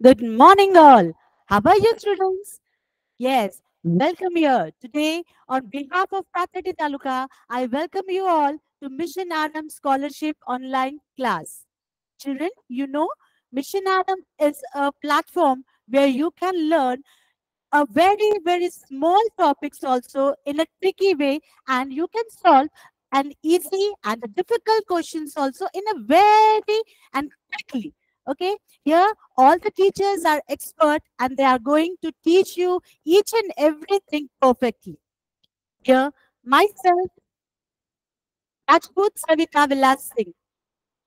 Good morning, all. How are you, students? Yes, welcome here. Today, on behalf of Pathati Taluka, I welcome you all to Mission Adam Scholarship Online class. Children, Mission Adam is a platform where you can learn a very small topics also in a tricky way, and you can solve an easy and a difficult questions also in a very and quickly. Okay, here all the teachers are expert and they are going to teach you each and everything perfectly. Here, myself, Rajput Savita Vilas Singh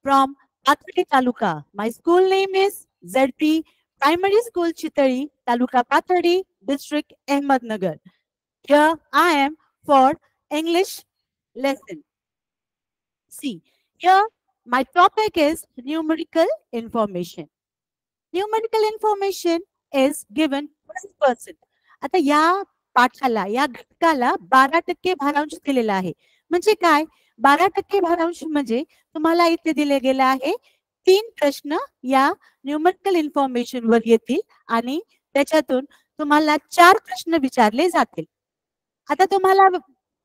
from Pathari Taluka. My school name is ZP Primary School Chitari, Taluka Pathari, District Ahmednagar. Here I am for English lesson. See, here my topic is numerical information. Numerical information is given 1%. आता या पाठाला या घटकाला 12% भारांश दिलेला आहे. म्हणजे काय? 12% भारांश म्हणजे तुम्हाला इथे दिले गेले आहे 3 प्रश्न या न्यूमेरिकल इन्फॉर्मेशन वर येतील आणि त्याच्यातून तुम्हाला 4 प्रश्न विचारले जातील. आता तुम्हाला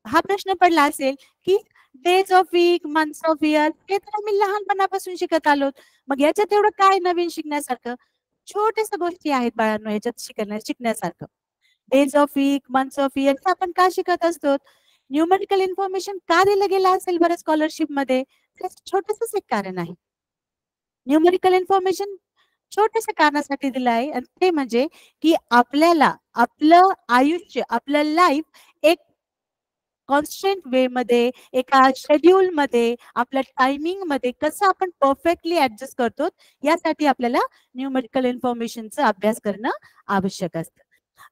हा प्रश्न पडला असेल की days of week, months of year हे तर आम्ही लहानपणापासून शिकत आलो. मग याच्यात एवढं काय नवीन शिकण्यासारखं? छोट्याशा गोष्टी आहेत बाळांनो याच्यात शिकण्यासारखं. Days of week, months of year आपण का शिकत असतो? न्यूमेरिकल इन्फॉर्मेशन का दिलं गेलं असेल बरं स्कॉलरशिप मध्ये? छोटंसंच एक कारण आहे. न्यूमेरिकल इन्फॉर्मेशन छोट्याशा कारणासाठी दिलं आहे आणि ते म्हणजे की आपल्याला आपलं आयुष्य, आपलं लाईफ एक कॉन्स्टंट वे मध्ये, एका शेड्यूल मध्ये, आपल्या टायमिंग मध्ये कसं आपण परफेक्टली ऍडजस्ट करतो यासाठी आपल्याला न्यूमेरिकल इन्फॉर्मेशनचा अभ्यास करणं आवश्यक असतं.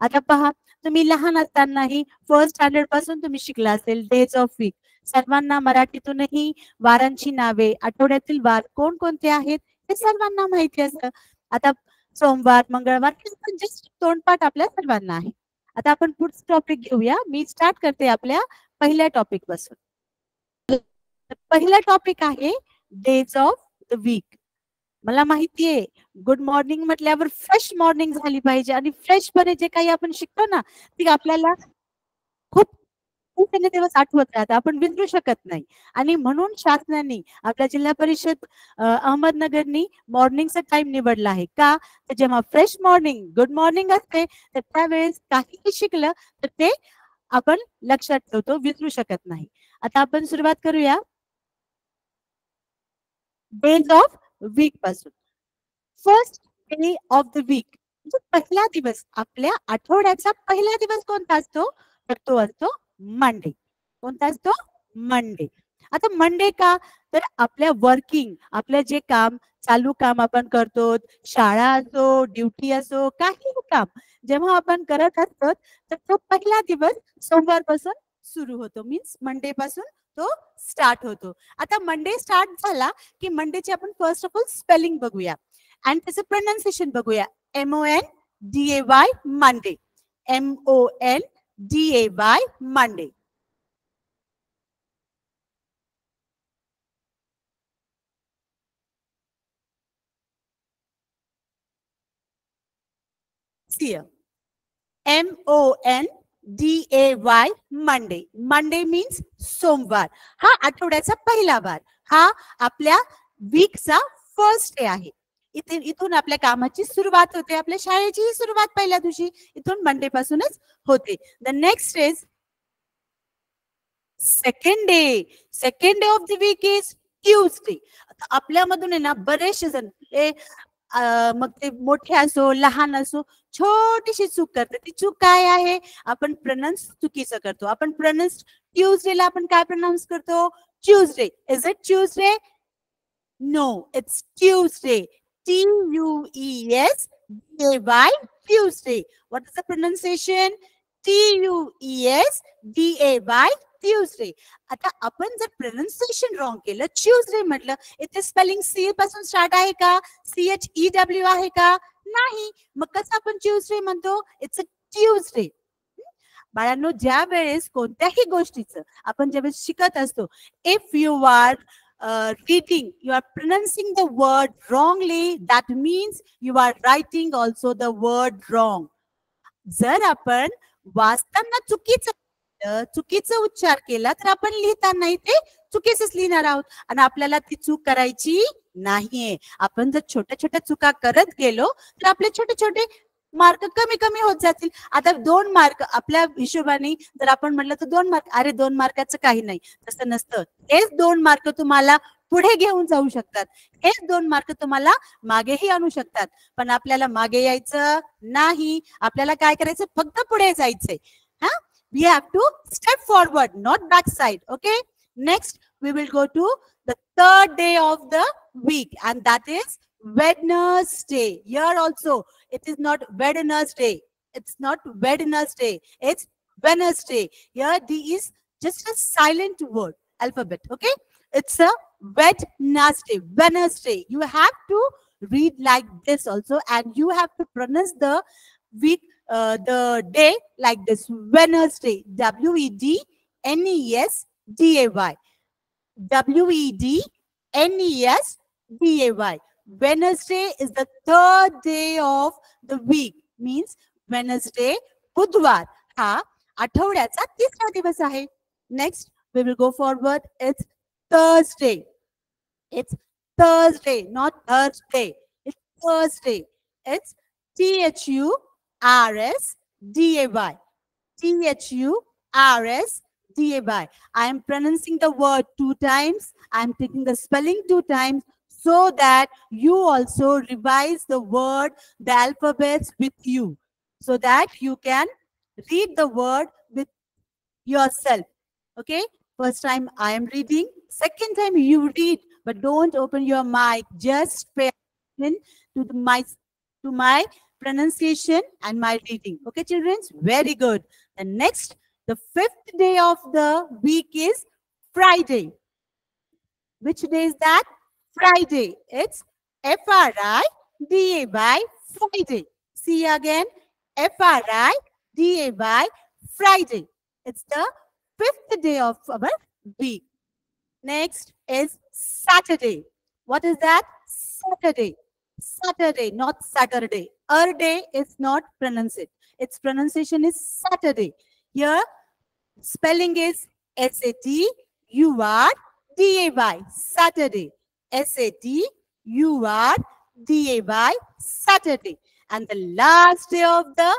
आता पहा, तुम्ही लहान असतानाही फर्स्ट स्टँडर्ड पासून तुम्ही शिकला असेल डेज ऑफ वीक. सर्वांना मराठीतूनही वारांची नावे, आठवड्यातील वार कोणकोणते आहेत हे सर्वांना माहिती असतं. आता सोमवार, मंगळवार जस्ट तोंडपाठ आपल्या सर्वांना आहे. आता आपण पुढचं टॉपिक घेऊया. मी स्टार्ट करते आपल्या पहिल्या टॉपिक पासून. पहिला टॉपिक आहे डेज ऑफ द वीक. मला माहितीये गुड मॉर्निंग म्हटल्यावर फ्रेश मॉर्निंग झाली पाहिजे आणि फ्रेशपणे जे काही आपण शिकतो ना ते आपल्याला खूप दिवस आठवत राहतात, आपण विसरू शकत नाही. आणि म्हणून शासनाने आपल्या जिल्हा परिषद अहमदनगरनी मॉर्निंगचा टाइम निवडला आहे. का? तर जेव्हा फ्रेश मॉर्निंग, गुड मॉर्निंग असते तर त्यावेळेस काहीही शिकलं तर ते आपण लक्षात ठेवतो, विसरू शकत नाही. आता आपण सुरुवात करूया डेज ऑफ वीक पासून. First day of the week म्हणजे पहिला दिवस, आपल्या आठवड्याचा पहिला दिवस कोणता असतो? तर तो असतो मंडे. कोणता असतो? मंडे. आता मंडे का? तर आपल्या वर्किंग, आपलं जे काम, चालू काम आपण करतो, शाळा असो, ड्युटी असो, काही काम जेव्हा आपण करत असतो तर तो पहिला दिवस सोमवार पासून सुरू होतो. मीन्स मंडे पासून तो स्टार्ट होतो. आता मंडे स्टार्ट झाला की मंडेचे आपण फर्स्ट ऑफ ऑल स्पेलिंग बघूया आणि त्याचं प्रोनाउन्सिएशन बघूया. MONDAY Monday. MONDAY Monday. See here. MONDAY Monday. Monday means सोमवार. हा आठवड्याचा पहिला वार. हा आपल्या वीकचा फर्स्ट डे आहे. इथून आपल्या कामाची सुरुवात होते, आपल्या शाळेचीही सुरुवात पहिल्या दिवशी इथून मंडे पासूनच होते. The next is second day. Second day of the week is Tuesday. आपल्यामधून आहे ना बरेचसे जण मग ते मोठे असो लहान असो छोटीशी चूक करतात. ती चूक काय आहे? आपण प्रोनाउन्स चुकीचं करतो. आपण प्रोनाउन्स ट्यूजडेला आपण काय प्रोनाउन्स करतो? Tuesday. Is it Tuesday? No, it's Tuesday. TUESDAY Tuesday. What is the pronunciation? TUESDAY Tuesday. आता आपण जर प्रोनाउन्सिएशन रॉंग केलं, ट्यूजडे म्हटलं, इथे स्पेलिंग सी पासून स्टार्ट आहे का? CHEW आहे का? नाही. मग कसं आपण ट्यूजडे म्हणतो? It's a Tuesday. बाळांनो, ज्या वेळेस कोणत्याही गोष्टीचं आपण ज्यावेळेस शिकत असतो, if you are reading, you are pronouncing the word wrongly, that means you are writing also the word wrong. जर आपण वाचताना चुकीचा उच्चार केला तर आपण लिहिताना ते चुकीचंच लिहिणार आहोत आणि आपल्याला ती चूक करायची नाहीये. आपण जर छोट्या छोट्या चुका करत गेलो तर आपले छोटे छोटे मार्क कमी कमी होत जातील. आता 2 मार्क आपल्या हिशोबाने जर आपण म्हटलं तर 2 मार्क, अरे 2 मार्काचं काही नाही, तसं नसतं. हेच 2 मार्क तुम्हाला पुढे घेऊन जाऊ शकतात, हेच 2 मार्क तुम्हाला मागेही आणू शकतात. पण आपल्याला मागे यायचं नाही, आपल्याला काय करायचं, फक्त पुढे जायचंय. हा, we have to step forward, not backside. Okay, next we will go to the third day of the week, and that is Wednesday. Here also it is not Wednesday, it's not Wednesday, it's Wednesday. Here D is just a silent word alphabet. Okay, it's a Wednesday. Wednesday, you have to read like this also, and you have to pronounce the week, the day like this: Wednesday. W-E-D-N-E-S-D-A-Y. W-E-D-N-E-S-D-A-Y. Wednesday is the third day of the week. Means Wednesday, बुधवार हा आठवड्याचा तिसरा दिवस आहे. Next we will go forward. It's Thursday. It's Thursday, not Thursday. It's Thursday. It's Thursday. Thursday. I am pronouncing the word 2 times. I am taking the spelling 2 times so that you also revise the word, the alphabets with you, so that you can read the word with yourself. Okay, first time I am reading, second time you read, but don't open your mic, just pay attention to my pronunciation and my reading. Okay, children, very good. The next, the 5th day of the week is Friday. Which day is that? Friday. It's Friday. Friday. See again, Friday. Friday. It's the 5th day of our week. Next is Saturday. What is that? Saturday. Saturday, not Saturday. Day is not pronounced. Its pronunciation is Saturday. Here, spelling is S-A-T-U-R-D-A-Y. Saturday. S-A-T-U-R-D-A-Y. Saturday. And the last day of the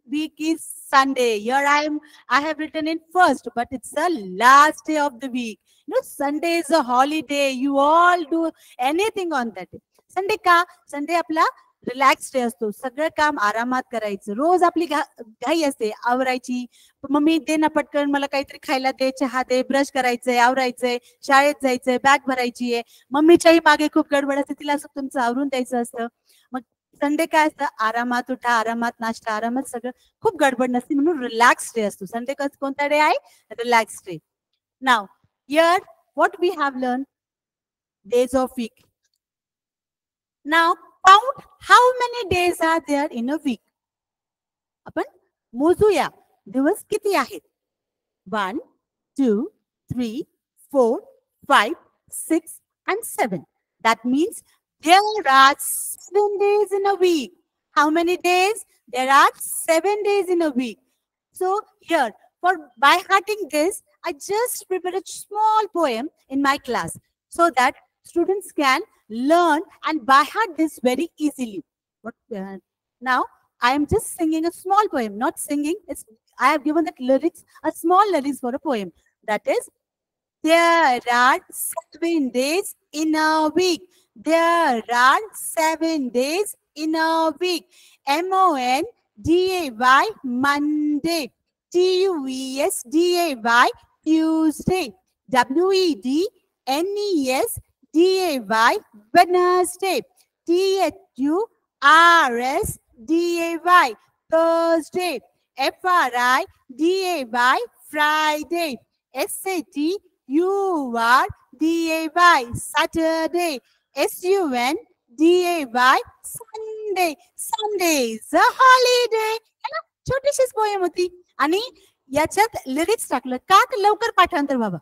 week is Sunday. Here I have written in first, but it's the last day of the week. You know, Sunday is a holiday. You all do anything on that day. Sunday का? Sunday आपला relax day असतो. सगळं काम आरामात करायचं. रोज आपली घाई असते आवरायची. मम्मी दे ना पटकन, मला काहीतरी खायला दे, चहा दे, ब्रश करायचंय, आवरायचंय, शाळेत जायचंय, बॅग भरायची आहे. मम्मीच्याही मागे खूप गडबड असते, तिला असं तुमचं आवरून द्यायचं असतं. मग संडे काय असतं? आरामात उठा, आरामात नाश्ता, आरामात सगळं, खूप गडबड नसते, म्हणून रिलॅक्स डे असतो. संडे कोणता डे आहे? Relax day. Now here what we have learn? Days of week. Now count how many days are there in a week. आपण मोजूया दिवस किती आहेत. 1, 2, 3, 4, 5, 6 and 7. That means there are 7 days in a week. How many days? There are 7 days in a week. So here, for by hearting this, I just prepared a small poem in my class so that students can learn and by heart this very easily. Now I am just singing a small poem, not singing. I have given that lyrics, a small lyrics for a poem. That is, there are 7 days in a week. There are 7 days in a week. M-O-N-D-A-Y, Monday. Tuesday, Tuesday. W-E-D-N-E-S-D-A-Y, Wednesday. Thursday, Thursday. Friday, Friday. Saturday, Saturday. Sunday, Sunday. Sunday is a holiday. छोटीशीच poem होती आणि याच्यात lyrics टाकलं का लवकर पाठांतर व्हावं.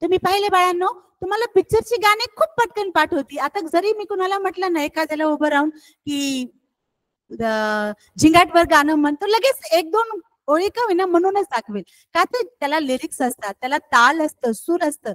तुम्ही पाहिले बाळांनो, तुम्हाला पिक्चरची गाणी खूप पटकन पाठ होती. आता जरी मी कुणाला म्हटलं ना एखाद्याला उभं राहून की झिंगाटवर गाणं म्हणतो, लगेच एक दोन ओळी का होईना म्हणूनच दाखवेल. का तर त्याला लिरिक्स असतात, त्याला ताल असतं, सूर असतं,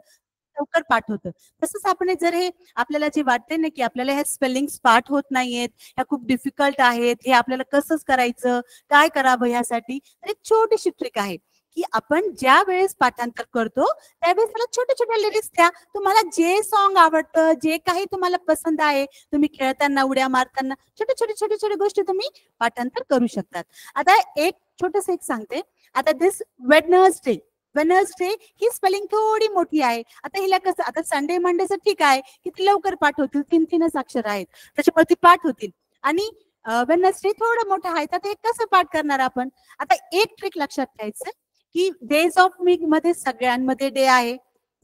लवकर पाठ होतं. तसंच आपण जर हे आपल्याला जे वाटते ना की आपल्याला ह्या स्पेलिंग्स पाठ होत नाहीयेत, ह्या खूप डिफिकल्ट आहेत, हे आपल्याला कसंच करायचं, काय करावं ह्यासाठी, तर एक छोटीशी ट्रिक आहे की आपण ज्या वेळेस पाठांतर करतो त्यावेळेस त्याला छोटे छोटे लिरिक्स द्या. तुम्हाला जे सॉन्ग आवडतं, जे काही तुम्हाला पसंत आहे, तुम्ही खेळताना, उड्या मारताना छोटे छोटे छोटे छोटे गोष्टी तुम्ही पाठांतर करू शकतात. आता एक छोटस एक सांगते. आता दिस वेडनेसडे, वेडनेसडे ही स्पेलिंग थोडी मोठी आहे. आता हिला कसं, आता संडे मंडेचं ठीक आहे की ती लवकर पाठ होतील, 3-3च अक्षर आहेत त्याच्यामुळे ती पाठ होतील. आणि वेडनेसडे थोडं मोठं आहे, तर ते कसं पाठ करणार आपण. आता एक ट्रिक लक्षात ठेवायचं की डेज ऑफ वीक मध्ये सगळ्यांमध्ये डे आहे,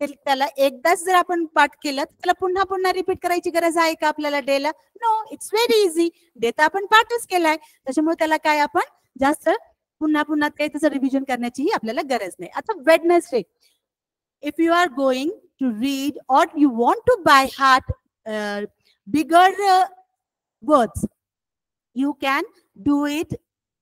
त्याला एकदाच जर आपण पाठ केलं तर त्याला पुन्हा पुन्हा रिपीट करायची गरज आहे का आपल्याला डेला. No, it's very easy. Day तर आपण पाठच केलाय, त्याच्यामुळे त्याला काय आपण जास्त पुन्हा पुन्हा काही त्याचं रिव्हिजन करण्याचीही आपल्याला गरज नाही. आता Wednesday, if you are going to read or you want to by heart bigger words, you can do it,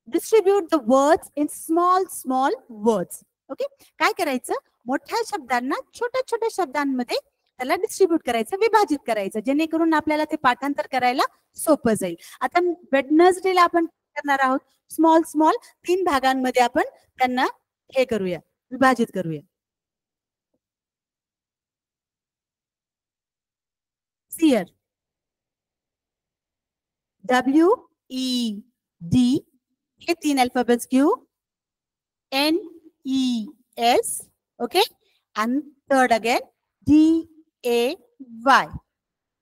distribute the words in small small words. Okay, काय करायचं, मोठ्या शब्दांना छोट्या छोट्या शब्दांमध्ये त्याला डिस्ट्रीब्यूट करायचं, विभाजित करायचं, जेणेकरून आपल्याला ते पाठांतर करायला सोपं जाईल. आता वेडनेसडेला आपण करणार आहोत स्मॉल स्मॉल 3 भागांमध्ये आपण त्यांना हे करूया, विभाजित करूया. सियर, WED हे 3 अल्फाबेट्स घेऊ. NES, okay, and third again DAY,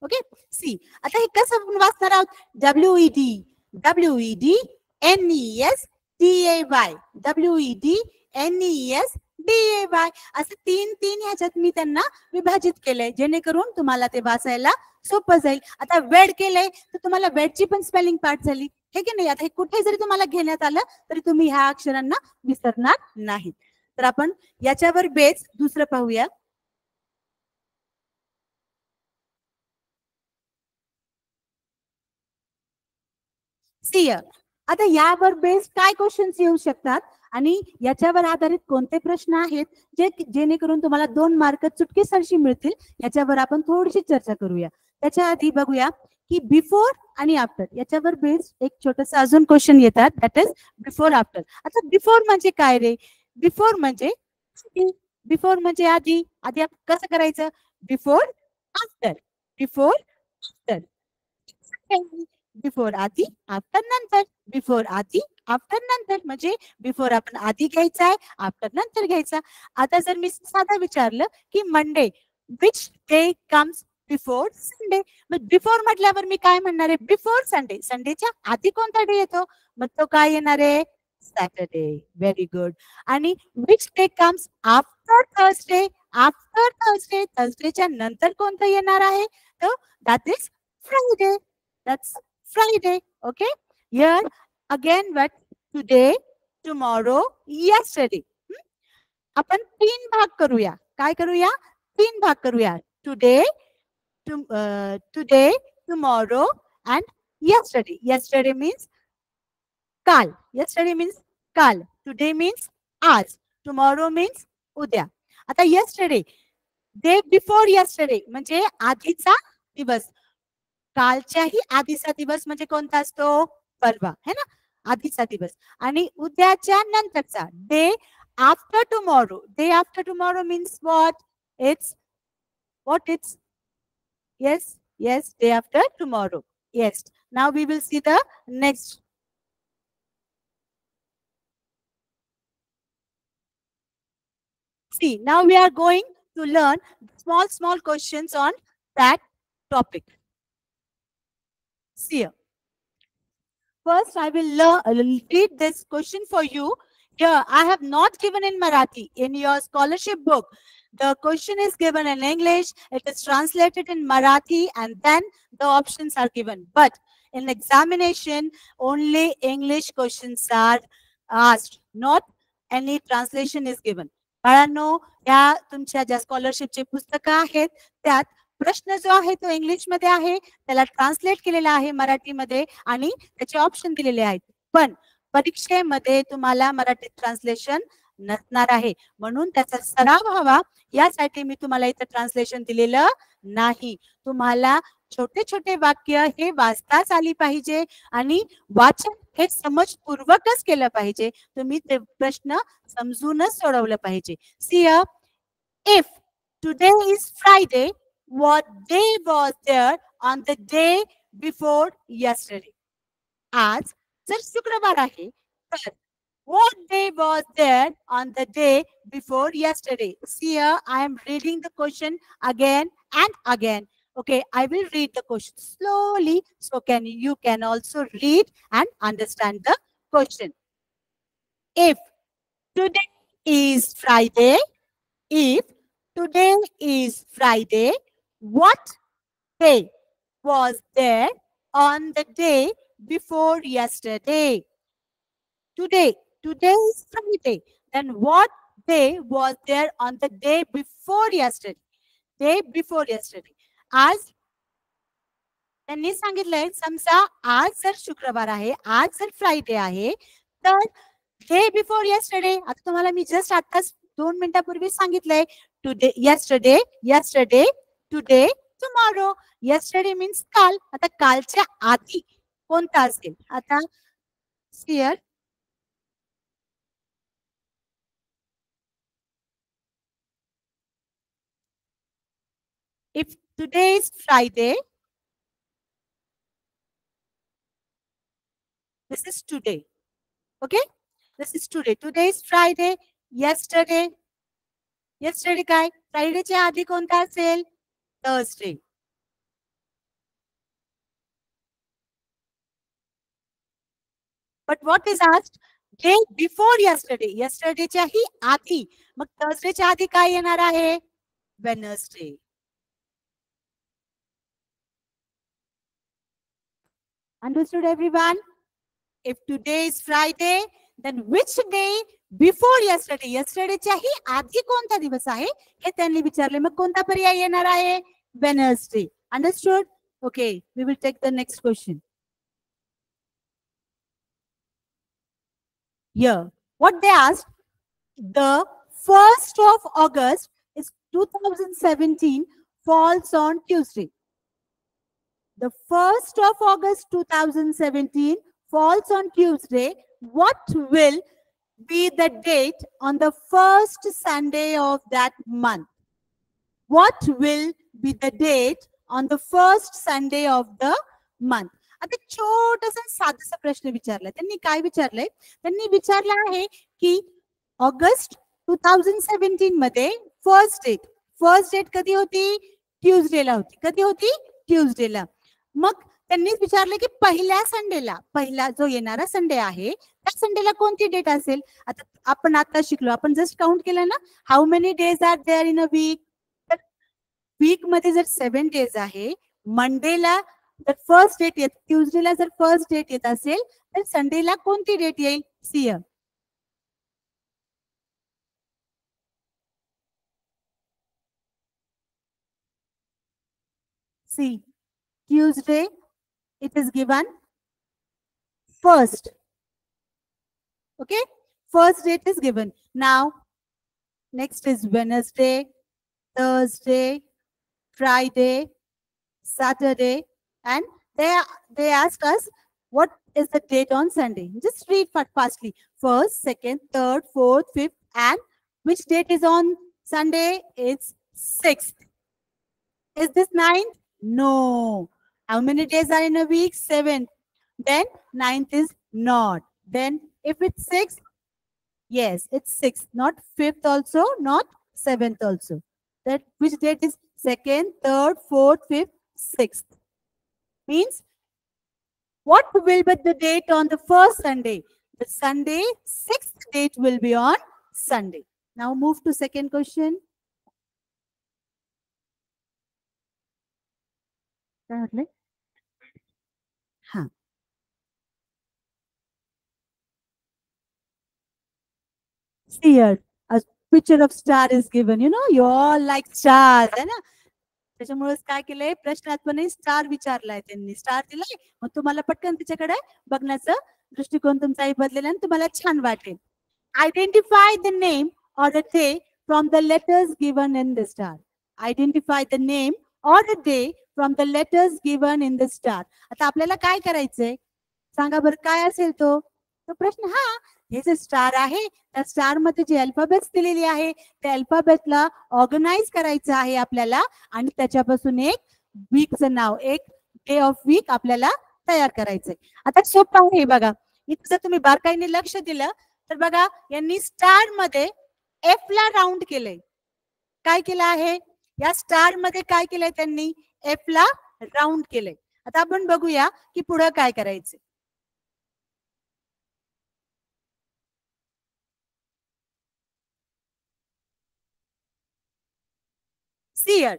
okay. See, आता हे कसं वाचणार आहोत, WED WED NES DAY, WED NES DAY, असं 3 ह्याच्यात मी त्यांना विभाजित केलंय, जेणेकरून तुम्हाला ते वाचायला सोपं जाईल. आता वेड केलंय तर तुम्हाला वेडची पण स्पेलिंग पाठ झाली, हे की नाही. आता हे कुठे जरी तुम्हाला घेण्यात आलं तरी तुम्ही ह्या अक्षरांना विसरणार नाहीत. तर आपण याच्यावर बेस दुसरं पाहूया. सियर, आता यावर बेस काय क्वेश्चन्स येऊ शकतात आणि याच्यावर आधारित कोणते प्रश्न आहेत जे जेणेकरून तुम्हाला 2 मार्क चुटकीसरशी मिळतील, याच्यावर आपण थोडीशी चर्चा करूया. त्याच्या आधी बघूया की बिफोर आणि आफ्टर याच्यावर बेस एक छोटस अजून क्वेश्चन येतात, दॅट इज बिफोर आफ्टर. आता बिफोर म्हणजे काय रे, बिफोर म्हणजे बिफोर म्हणजे आधी, आधी कसं करायचं, before after, before after, before आधी, आफ्टर नंतर, बिफोर आधी, आफ्टर नंतर, म्हणजे बिफोर आपण आधी घ्यायचा आहे, आफ्टर नंतर घ्यायचा. आता जर मी साधा विचारलं की Monday, which day comes before Sunday, मग बिफोर म्हटल्यावर मी काय म्हणणार आहे, बिफोर संडे, संडेच्या आधी कोणता डे येतो, मग तो काय येणार आहे, सॅटरडे. Very good. आणि which day comes after Thursday, after Thursday, थर्सडेच्या नंतर कोणतं येणार आहे, तो that is Friday, that's Friday. Okay. Here again, what today, tomorrow, yesterday. आपण 3 भाग करूया. काय करूया, 3 भाग करूया. Today, today, tomorrow, and yesterday. Yesterday means काल. Yesterday means काल. Today means आज. Tomorrow means उद्या. आता yesterday, day before yesterday म्हणजे आधीचा दिवस. कालच्याही आधीचा दिवस म्हणजे कोणता असतो, परवा, है ना, आधीचा दिवस. आणि उद्याच्या नंतरचा, day after tomorrow. Day after tomorrow means what, it's yes yes, day after tomorrow. Yes. Now we will see the next. See, now we are going to learn small questions on that topic. See here. First, I will read this question for you. Here, I have not given in Marathi in your scholarship book. The question is given in English. It is translated in Marathi, and then the options are given. But in examination, only English questions are asked, not any translation is given. बाळांनो, या तुमच्या ज्या स्कॉलरशिपचे पुस्तकं आहेत त्यात प्रश्न जो आहे तो इंग्लिशमध्ये आहे, त्याला ट्रान्सलेट केलेला आहे मराठीमध्ये आणि त्याचे ऑप्शन दिलेले आहेत. पण परीक्षेमध्ये तुम्हाला मराठी ट्रान्सलेशन नसणार आहे. म्हणून त्याचा सराव व्हावा यासाठी मी तुम्हाला इथं ट्रान्सलेशन दिलेलं नाही. तुम्हाला छोटे छोटे वाक्य हे वाचताच आली पाहिजे आणि वाचन हे समजपूर्वकच केलं पाहिजे. तुम्ही ते प्रश्न समजूनच सोडवलं पाहिजे. See, if today is Friday, what day was there on the day before yesterday? आज जर शुक्रवार आहे तर what day was there on the day before yesterday? See here, I am reading the question again and again. Okay, I will read the question slowly so you can also read and understand the question. If today is Friday, if today is Friday, what day was there on the day before yesterday? Today, today is Friday. Then what day was there on the day before yesterday? Day before yesterday. आज त्यांनी सांगितलंय समजा आज जर शुक्रवार आहे, आज जर फ्रायडे आहे, तर डे बिफोर येस्टरडे, आता तुम्हाला मी जस्ट आताच 2 मिनिटापूर्वी सांगितलंय today, yesterday, yesterday, today, tomorrow. Yesterday means काल. आता कालच्या आधी कोणता असेल? आता here if today is Friday, this is today. Okay? This is today. Today is Friday. Yesterday. Yesterday काय? फ्रायडेच्या आधी कोणता असेल? Thursday. But what is asked? Day before yesterday. Yesterdayच्या ही आधी. मग Thursdayच्या आधी काय येणार आहे? Wednesday. Understood everyone? If today is Friday, then which day before yesterday? Yesterdayच्या ही आधी कोणता दिवस आहे हे त्यांनी विचारले. मग कोणता पर्याय येणार आहे? Wednesday. Understood? Okay, we will take the next question. Here, what they asked, the 1st of August is 2017 falls on Tuesday. The 1st of August 2017 falls on Tuesday. What will be the date on the first Sunday of that month? What will be the date on the first Sunday of the month? आता छोटासा साधासा प्रश्न विचारलाय. त्यांनी काय विचारलंय? त्यांनी विचारलं आहे की August 2017 मध्ये फर्स्ट डेट कधी होती? ट्यूजडेला होती. कधी होती? ट्यूजडेला. मग त्यांनीच विचारलं की पहिल्या संडेला, पहिला जो येणारा संडे आहे त्या संडेला कोणती डेट असेल? आता आपण आता शिकलो, आपण जस्ट काउंट केलं ना, how many days are there in a week? तर वीक मध्ये जर 7 डेज आहे, मंडेला जर फर्स्ट डेट येत, ट्यूजडेला जर फर्स्ट डेट येत असेल तर संडेला कोणती डेट येईल? See Tuesday, it is given first. Okay, first date is given. Now, next is Wednesday, Thursday, Friday, Saturday, and they asked us what is the date on Sunday. Just read fastly. First, second, third, fourth, fifth, and which date is on Sunday? It's 6th. Is this 9th? No. How many days are in a week? 7. Then 9th is not. Then if it's 6th, yes, it's 6th, not 5th also, not 7th also. That which date is 2nd, 3rd, 4th, 5th, 6th. Means what will be the date on the first Sunday? The Sunday, 6th date will be on Sunday. Now move to second question. काय म्हटले? हा. See here, picture of star is given. You know, you all like stars, है ना? त्याच्यामुळेच काय केलंय, प्रश्नात पण स्टार विचारलाय त्यांनी, स्टार दिलाय, मग तुम्हाला पटकन त्याच्याकडे बघण्याचा दृष्टिकोन तुमचाही बदलेला आणि तुम्हाला छान वाटेल. Identify the name or the day from the letters given in the star. Identify the name or the day from the letters given in the star. आता आपल्याला काय करायचंय सांगा बरं, काय असेल तो प्रश्न. हा, हे जे स्टार आहे त्या स्टार मध्ये जे अल्फाबेट्स दिलेली आहे त्या अल्फाबेटला ऑर्गनाइज करायचं आहे आपल्याला आणि त्याच्यापासून एक वीकचं नाव, एक डे ऑफ वीक आपल्याला तयार करायचंय. आता सोपं आहे बघा, इथं जर तुम्ही बारकाईने लक्ष दिलं तर बघा, यांनी स्टार मध्ये एफ ला राऊंड केलंय. काय केलं आहे या स्टार मध्ये, काय केलंय त्यांनी, एफ ला राऊंड केलंय. आता आपण बघूया की पुढे काय करायचं. सियर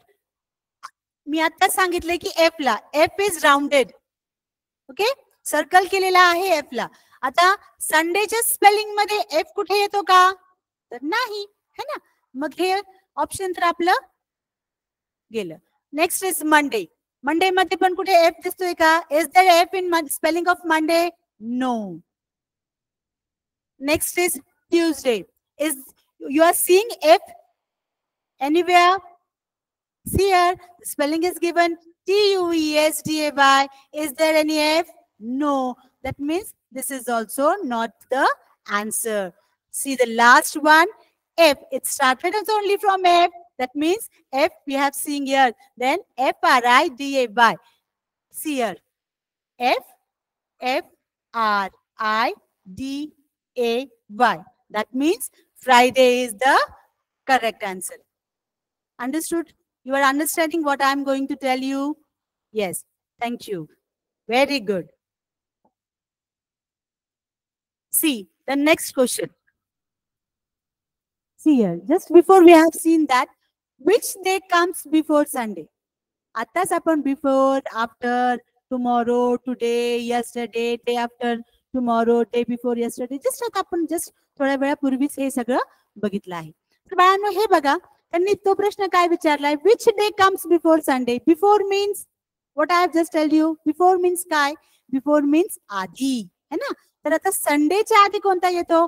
मी आता सांगितलंय की एफ ला, F is rounded. Okay, circle केलेला आहे एफ ला. आता संडेच्या स्पेलिंग मध्ये एफ कुठे येतो का, तर नाही, है ना. मग हे ऑप्शन तर आपलं गेलं. Next is Monday. मंडे मध्ये पण कुठे एफ दिसतोय का, is there F in spelling of Monday, no. Next is Tuesday. Is you are seeing F anywhere? See here, the spelling is given Tuesday. Is there any F? No. That means this is also not the answer. See the last one, F. It started as only from F. That means F we have seen here. Then Friday. See here, Friday. That means Friday is the correct answer. Understood? You are understanding what I am going to tell you? Yes. Thank you. Very good. See the next question. See here, just before we have seen that, which day comes before Sunday? आताच आपण before, after, tomorrow, today, yesterday, day after tomorrow, day before yesterday, just आता आपण just थोड्या वेळापूर्वीच हे सगळं बघितलं आहे. तर बाळांनो हे बघा, त्यांनी तो प्रश्न काय विचारलाय, which day comes before Sunday. Before means what I have just telled you. Before means काय, बिफोर मीन्स आधी, है ना. तर आता संडेच्या आधी कोणता येतो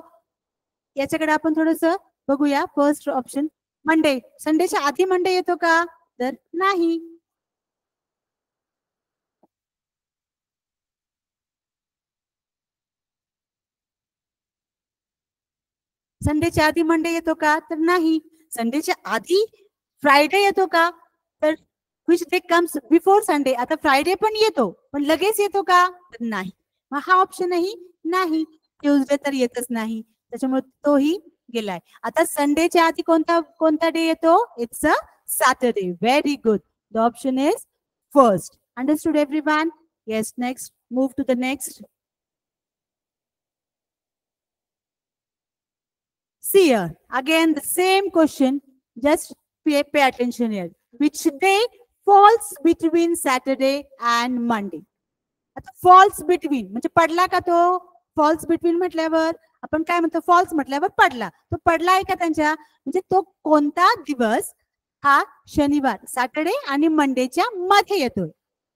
याच्याकडे आपण थोडस बघूया. First option Monday. संडेच्या आधी मंडे येतो का, तर नाही. संडेच्या आधी मंडे येतो का, तर नाही. संडेच्या आधी फ्रायडे येतो का, तर which day comes before Sunday. आता फ्रायडे पण येतो पण लगेच येतो का, तर नाही. मग हा ऑप्शनही नाही. ट्यूजडे तर येतच नाही, त्याच्यामुळे तोही गेलाय. आता संडेच्या आधी कोणता डे येतो, it's a Saturday. Very good. The option is first. Understood everyone? Yes. Next, move to the next. See here, again the same question, just pay attention here. Which day falls between Saturday and Monday? आता falls between म्हणजे पडला का तो, falls between म्हटल्यावर आपण काय म्हणतो, falls म्हटल्यावर पडला. तो पडला आहे का त्यांच्या, म्हणजे तो कोणता दिवस हा शनिवार, सॅटर्डे आणि मंडेच्या मध्ये येतोय.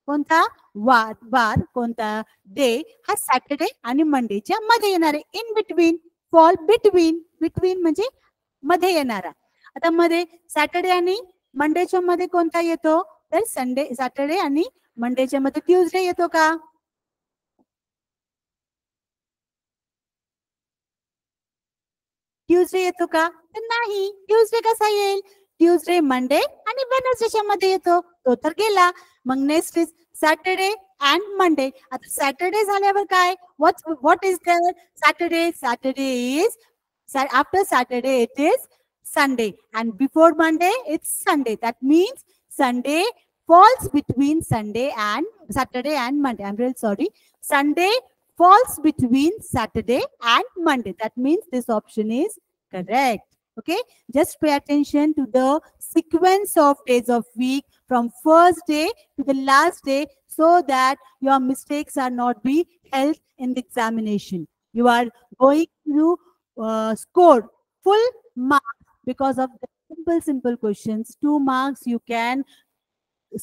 कोणता वार, कोणता डे हा सॅटर्डे आणि मंडेच्या मध्ये येणार आहे. In between, fall between. Between म्हणजे मध्ये येणारा. आता मध्ये सॅटर्डे आणि मंडेच्या मध्ये कोणता येतो, तर सॅटर्डे आणि मंडेच्या मध्ये ट्यूजडे येतो का, ट्यूजडे येतो का, तर नाही. ट्यूजडे कसा येईल, ट्यूजडे मंडे आणि वेडनेसडेच्या मध्ये येतो, तो तर गेला. मग next is Saturday and Monday. आता सॅटर्डे झाल्यावर काय, what is there, Saturday is, after Saturday it is Sunday, and before Monday it's Sunday. That means Sunday falls between Saturday and Monday. I'm really sorry. Sunday falls between Saturday and Monday. That means this option is correct. Okay, just pay attention to the sequence of days of week from first day to the last day, so that your mistakes are not be held in the examination. You are going to score full marks because of the simple questions. 2 marks you can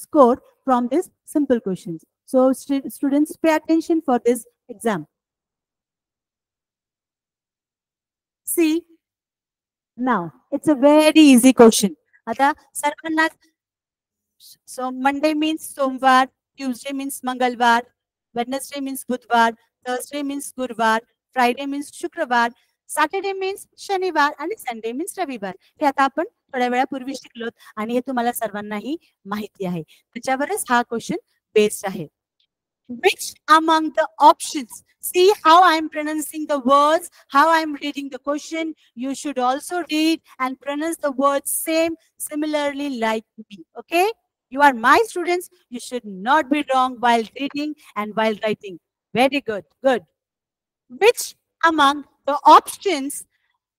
score from these simple questions. So students, pay attention for this exam. See, now it's a very easy question. आता सर्वांना, so Monday means Somvar, Tuesday means Mangalvar, Wednesday means Budvar, Thursday means Gurvar, Friday means Shukrawar, Saturday means Shanivar आणि Sunday means रविवार. हे आता आपण थोड्या वेळापूर्वी शिकलो आणि हे तुम्हाला सर्वांनाही माहिती आहे. त्याच्यावरच हा क्वेश्चन बेस्ड आहे. Which among the options, see how I'm pronouncing the words, how I'm reading the question. You should also read and pronounce the words similarly like me. Okay? You are my students. You should not be wrong while reading and while writing. Very good. Good. Which among the options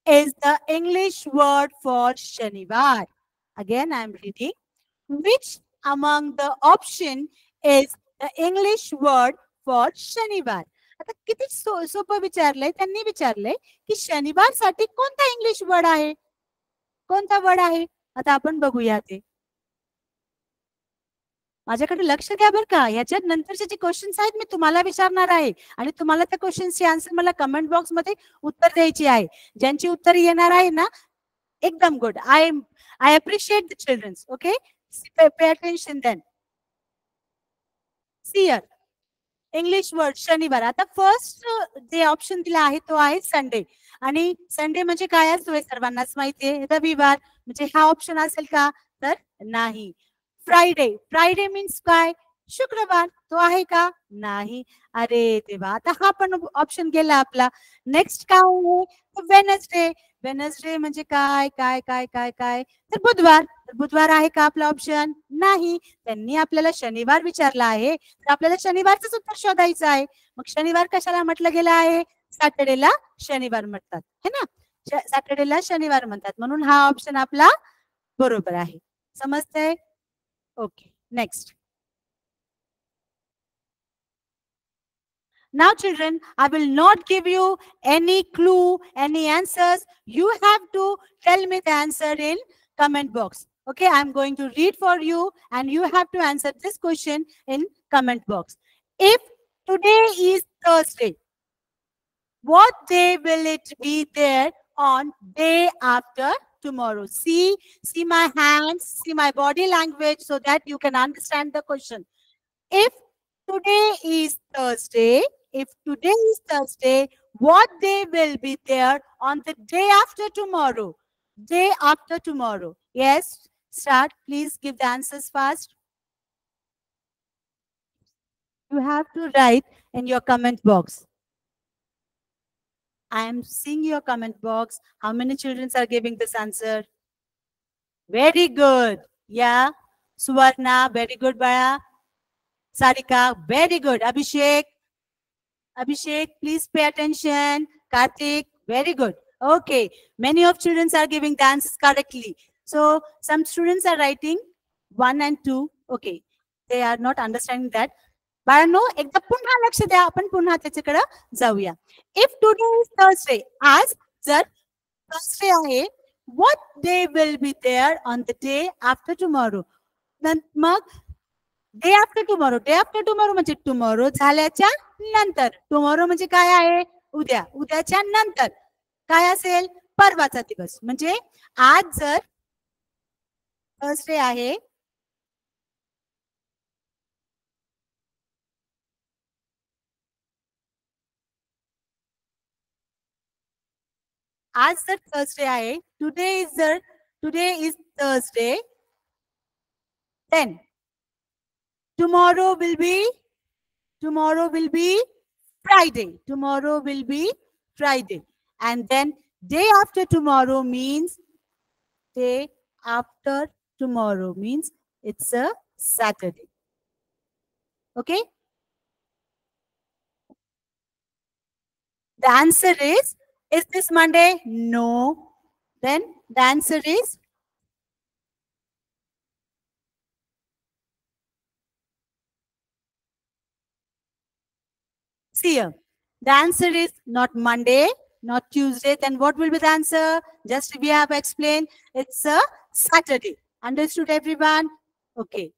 is the English word for Shanivar? Again, I'm reading. Which among the option is the English word for शनिवार? आता किती सोपं विचारलंय, त्यांनी विचारलंय की शनिवार साठी कोणता English word आहे, कोणता वर्ड आहे. आता आपण बघूया ते. माझ्याकडे लक्ष द्या बरं का. याच्यात नंतरचे जे क्वेश्चन्स आहेत मी तुम्हाला विचारणार आहे आणि तुम्हाला त्या क्वेश्चन्सचे आन्सर मला कमेंट बॉक्स मध्ये उत्तर द्यायची आहे. ज्यांची उत्तर येणार आहे ना, एकदम good. I appreciate the children. Okay, pay attention then. See here, English word शनिवार. आता फर्स्ट जे ऑप्शन दिला आहे तो आहे संडे. आणि संडे म्हणजे काय असतो सर्वांनाच माहिती आहे, रविवार. म्हणजे हा ऑप्शन असेल का? तर नाही. फ्रायडे, फ्रायडे मीन्स काय? शुक्रवार. तो आहे का? नाही. अरे देवा, आता हा पण ऑप्शन गेला आपला. नेक्स्ट काय आहे? वेनसडे. वेनसडे म्हणजे काय काय काय काय काय? तर बुधवार. तर बुधवार आहे का आपला ऑप्शन? नाही. त्यांनी आपल्याला शनिवार विचारला आहे, तर आपल्याला शनिवारच उत्तर शोधायचं आहे. मग शनिवार कशाला म्हटलं गेलं आहे? सॅटर्डेला शनिवार म्हणतात, है ना. सॅटर्डेला शनिवार म्हणतात, म्हणून हा ऑप्शन आपला बरोबर आहे. समजतंय? Okay, next. Now children, I will not give you any clue, any answers. You have to tell me the answer in comment box. Okay, I'm going to read for you and you have to answer this question in comment box. If today is Thursday, what day will it be there on day after tomorrow? See my hands, see my body language so that you can understand the question. If today is Thursday, what day will be there on the day after tomorrow? Day after tomorrow. Yes, start. Please give the answers fast. You have to write in your comment box. I am seeing your comment box. How many children are giving this answer? Very good. Yeah. Suvarna, very good, Baya. Sarika, very good. Abhishek, please pay attention. Karthik, very good. Okay, many of children are giving the answers correctly. So some students are writing 1 and 2. Okay, they are not understanding that. बाळांनो, एकदा पुन्हा लक्ष द्या, आपण पुन्हा त्याच्याकडे जाऊया. If today is Thursday, आज जर थर्सडे आहे, what day will be there on the day after tomorrow? मग डे आफ्टर टुमॉरो म्हणजे टुमॉरो झाल्याच्या नंतर. टुमॉरो म्हणजे काय आहे? उद्या. उद्याच्या नंतर काय असेल? परवाचा दिवस. म्हणजे आज जर थर्सडे आहे, आज जर थर्सडे आहे, today is Thursday, then tomorrow will be Friday. Tomorrow will be Friday. And then day after tomorrow means it's a Saturday. Okay? The answer is this Monday? No. Then the answer is see here. The answer is not Monday, Not Tuesday. Then what will be the answer? Just we have explained. It's a Saturday. Understood, everyone? Okay.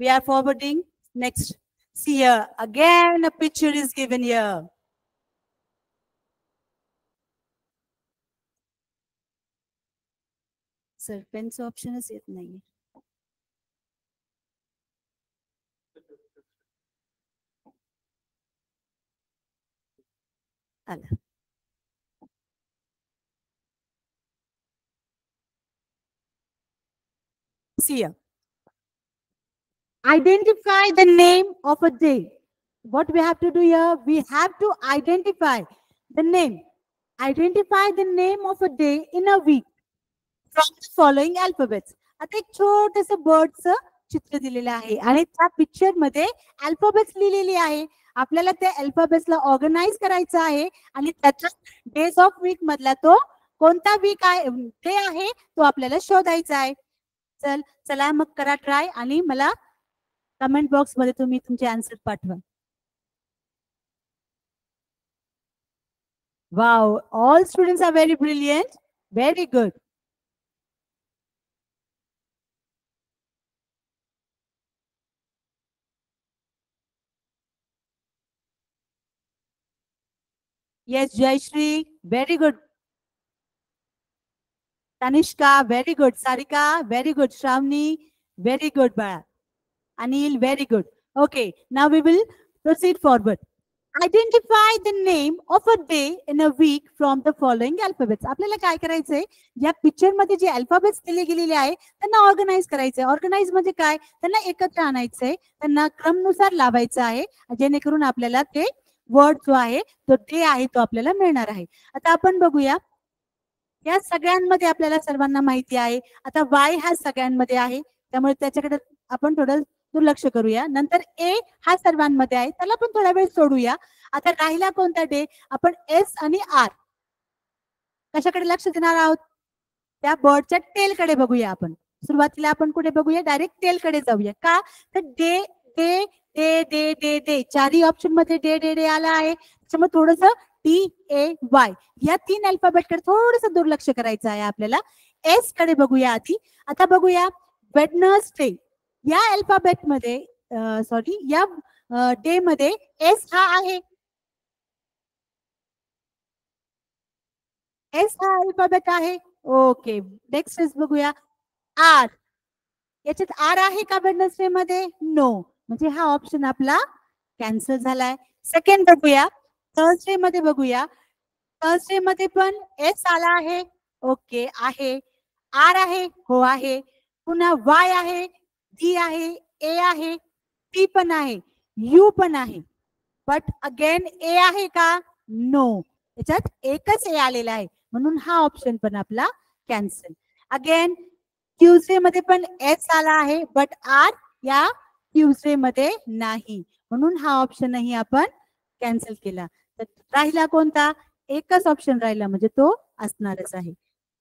We are forwarding. Next. See here. Again, a picture is given here. Sir, pen's option is yet nahi. Allah. See here. Identify the name of a day. What we have to do here? We have to identify the name. Identify the name of a day in a week from the following alphabets. आता एक छोटंसं बर्डचं चित्र दिलेलं आहे आणि त्या picture मध्ये alphabets लिहिलेली आहे. आपल्याला त्या अल्फाबेट्सला ऑर्गनाइज करायचं आहे आणि त्याच्यात डेज ऑफ वीक मधला तो कोणता वीक आहे डे आहे तो आपल्याला शोधायचा आहे. चला मग करा ट्राय आणि मला कमेंट बॉक्स मध्ये तुम्ही तुमचे आन्सर पाठवा. Wow, all students are very brilliant. Very good. Yes, Jayashri, very good. Tanishka, very good. Sarika, very good. Shravani, very good. Anil, very good. Okay, now we will proceed forward. Identify the name of a day in a week from the following alphabets. आपल्याला काय करायचंय या picture मध्ये जे alphabets दिले गेलेले आहे त्यांना ऑर्गनाइज करायचंय. ऑर्गनाइज म्हणजे काय? त्यांना एकत्र आणायचंय, त्यांना क्रमनुसार लावायचं आहे जेणेकरून आपल्याला ते वर्ड जो आहे तो डे आहे तो आपल्याला मिळणार आहे. आता आपण बघूया या सगळ्यांमध्ये आपल्याला सर्वांना माहिती आहे. आता वाय हा सगळ्यांमध्ये आहे त्यामुळे त्याच्याकडे आपण थोडं दुर्लक्ष करूया. नंतर ए हा सर्वांमध्ये आहे त्याला पण थोडा वेळ सोडूया. आता राहिला कोणता डे? आपण एस आणि आर कशाकडे लक्ष देणार आहोत? त्या बर्डच्या टेल कडे बघूया. आपण सुरुवातीला आपण कुठे बघूया? डायरेक्ट टेल कडे जाऊया. का तर day day day day day day चारही ऑप्शन मध्ये डे डे डे आला आहे त्याच्यामुळे थोडस TAY या 3 अल्फाबेट कडे थोडस दुर्लक्ष करायचं आहे आपल्याला. एस कडे बघूया आधी. आता बघूया वेडनेसडे या अल्फाबेट मध्ये सॉरी या डे मध्ये एस हा आहे. एस हा अल्फाबेट आहे. ओके, नेक्स्ट एस बघूया. आर याच्यात आर आहे का वेडनेसडे मध्ये? नो, म्हणजे हा ऑप्शन आपला कॅन्सल झालाय. सेकंड बघूया थर्सडे मध्ये. बघूया थर्सडे मध्ये पण एस आला आहे. ओके आहे. आर आहे? हो आहे. पुन्हा वाय आहे, डी आहे, ए आहे, टी पण आहे, यू पण आहे. बट अगेन ए आहे का? नो, त्याच्यात एकच ए आलेला आहे म्हणून हा ऑप्शन पण आपला कॅन्सल. अगेन ट्यूजडे मध्ये पण एस आला आहे बट आर या ट्यूजडे मध्ये नाही म्हणून हा ऑप्शनही आपण कॅन्सल केला. तर राहिला कोणता? एकच ऑप्शन राहिला म्हणजे तो असणारच आहे.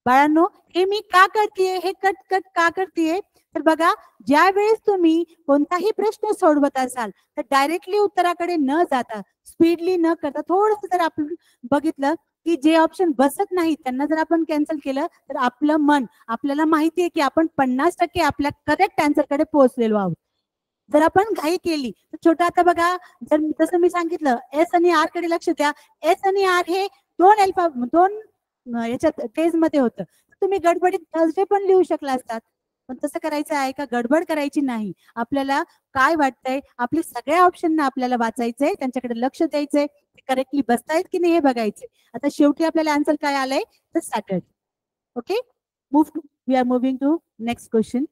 बाळांनो, हे मी का करतेय, हे कट कट का करतेय? तर बघा, ज्या वेळेस तुम्ही कोणताही प्रश्न सोडवत असाल तर डायरेक्टली उत्तराकडे न जाता स्पीडली न करता थोडस जर आपण बघितलं की जे ऑप्शन बसत नाही त्यांना जर आपण कॅन्सल केलं तर आपलं मन, आपल्याला माहितीये की आपण 50% आपल्या करेक्ट आन्सर कडे पोहोचलेलो आहोत. जर आपण घाई केली तर छोटा, आता बघा जर जसं मी सांगितलं एस आणि आर कडे लक्ष द्या. एस आणि आर हे दोन याच्यात टेज मध्ये होतं. तुम्ही गडबडीत थर्सडे पण लिहू शकला असतात पण तसं करायचं आहे का? गडबड करायची नाही. आपल्याला काय वाटतंय, आपले सगळ्या ऑप्शनना आपल्याला वाचायचंय, त्यांच्याकडे लक्ष द्यायचंय, करेक्टली बसतायत की नाही हे बघायचे. आता शेवटी आपल्याला आन्सर काय आलंय? तर Saturday. Okay, we are moving to next question.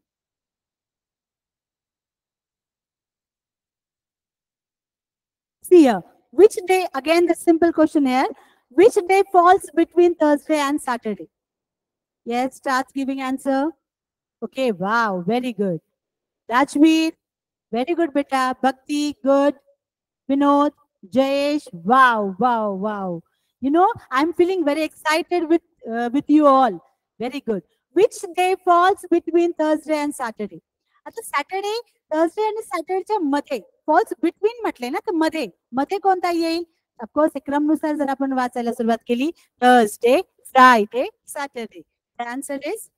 See here, which day, again the simple question here, which day falls between Thursday and Saturday? Yes, start giving answer. Okay, wow, very good. Rajveer, very good beta. Bhakti, good. Vinod, Jayesh, wow, wow, wow. You know, I'm feeling very excited with you all. Very good. Which day falls between Thursday and Saturday? आता Saturday, Thursday आणि सॅटर्डेच्या मध्ये false between म्हटले ना, तर मध्ये मध्ये कोणता येईल? ऑफकोर्स क्रमनुसार जर आपण वाचायला सुरुवात केली, Thursday, Friday, Saturday. The answer is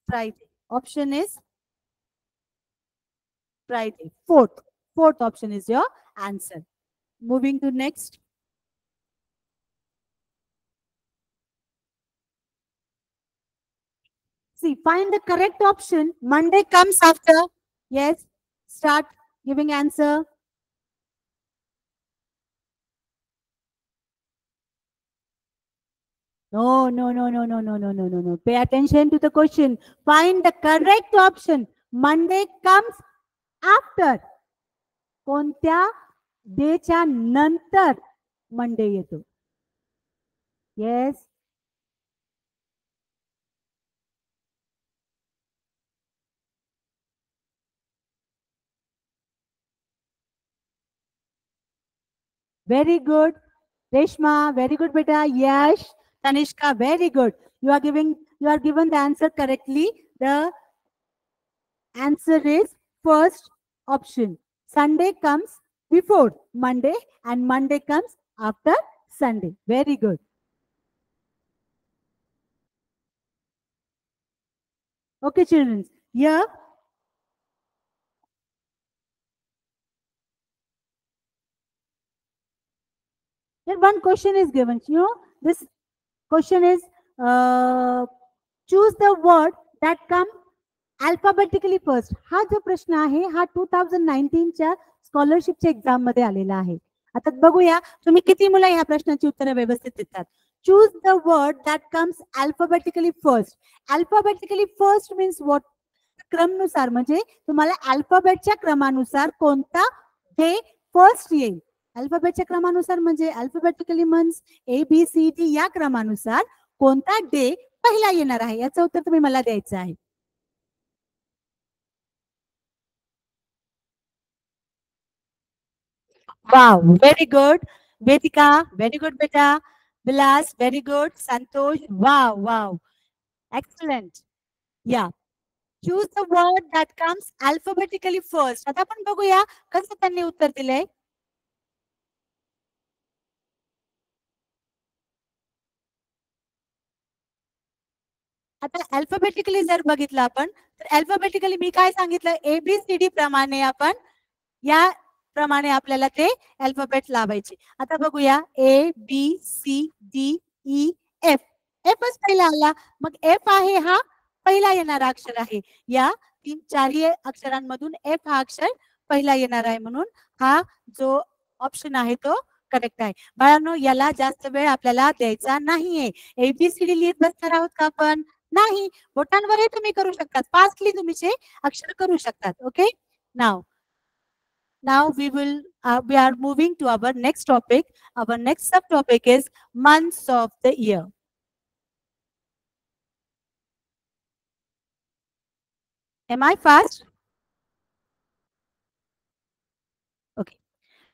Friday. Option is Friday. Fourth option is your answer. Moving to next. See, find the correct option. Monday comes after. Yes. Start giving answer. No, no, no, no, no, no, no, no, no, no. Pay attention to the question. Find the correct option. Monday comes after. कोणत्या डेच्या नंतर Monday येतो? Yes. Very good. Reshma, very good, beta. Yash, Tanishka, very good. You are given the answer correctly. The answer is first option. Sunday comes before Monday and Monday comes after Sunday. Very good. Okay, children. Here, one question is given. You know, this question is choose the word that come alphabetically first. हा जो प्रश्न आहे हा 2019च्या स्कॉलरशिपच्या exam मध्ये आलेला आहे. आता बघूया तुम्ही किती मुलं ह्या प्रश्नाची उत्तरं व्यवस्थित देतात. Choose the word that comes alphabetically first. Alphabetically first means what? क्रमनुसार, म्हणजे तुम्हाला अल्फाबेटच्या क्रमानुसार कोणता डे फर्स्ट येईल. अल्फाबेटच्या क्रमानुसार म्हणजे अल्फाबेटिकली मीन्स ABCD या क्रमानुसार कोणता डे पहिला येणार आहे याचं उत्तर तुम्ही मला द्यायचं आहे. Wow, very good. Vedika, very good, beta. Vilas, very good. Santosh, wow, wow. Excellent. Yeah. Choose the word that comes alphabetically first. आता आपण बघूया कसं त्यांनी उत्तर दिलंय. आता अल्फाबेटिकली जर बघितलं आपण तर अल्फाबेटिकली मी काय सांगितलं, ABCD प्रमाणे आपण या प्रमाणे आपल्याला ते अल्फाबेट लावायचे. आता बघूया ABCDEF. एफच पहिला आला, मग एफ आहे हा पहिला येणारा अक्षर आहे. या 3-4 अक्षरांमधून एफ हा अक्षर पहिला येणार आहे, म्हणून हा जो ऑप्शन आहे तो करेक्ट आहे. बाळांनो, याला जास्त वेळ आपल्याला द्यायचा नाहीये. ABCD लिहित बसणार आहोत का आपण? नाही. बोटांवरही तुम्ही करू शकतात, फास्टली तुम्ही अक्षर करू शकतात. Okay. Now we are moving to our next topic. Our next subtopic is months of the year. Am I fast? Okay.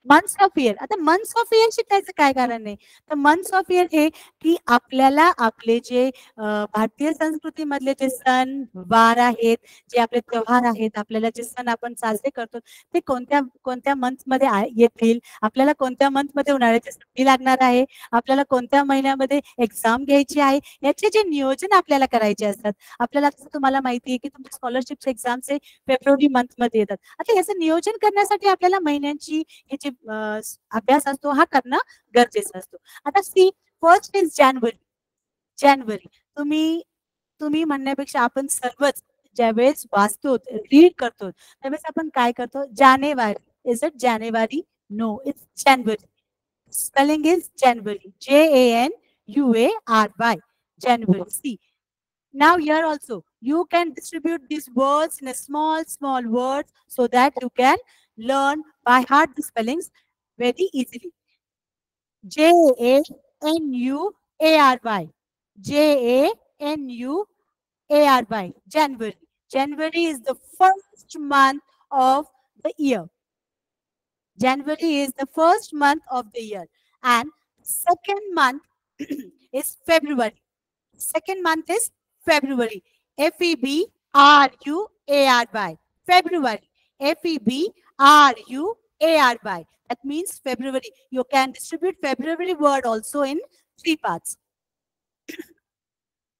Months of year. आता मंथ्स ऑफ इयर शिकायचं काय कारण आहे? तर मंथ्स ऑफ इयर हे की आपल्याला आपले जे भारतीय संस्कृतीमधले जे सण वार आहेत, जे आपले त्योहार आहेत, आपल्याला जे सण आपण साजरे करतो ते कोणत्या कोणत्या मंथ मध्ये येतील, आपल्याला कोणत्या मंथ मध्ये उन्हाळ्याची सुट्टी लागणार आहे, आपल्याला कोणत्या महिन्यामध्ये एक्झाम घ्यायची आहे, याचे जे नियोजन आपल्याला करायचे असतात. आपल्याला तुम्हाला माहिती आहे की तुमच्या स्कॉलरशिपचे एक्झामचे फेब्रुवारी मंथ मध्ये येतात. आता याचं नियोजन करण्यासाठी आपल्याला महिन्यांची याची अभ्यास असतो हा करणं गरजेचं असतो. आता सी, फर्स्ट इज जानेवारी. जानेवारी तुम्ही म्हणण्यापेक्षा आपण सर्वच ज्यावेळेस वाचतो, रीड करतो, त्यावेळेस आपण काय करतो? January. Is it January? No, it's January. Spelling is January. JANUARY. January. See, now here also you can distribute these words in a small words so that you can learn by heart the spellings very easily. JANUARY. JANUARY. January. January is the first month of the year. January is the first month of the year. And second month is February. Second month is February. FEBRUARY. February. February. That means February. You can distribute February word also in 3 parts.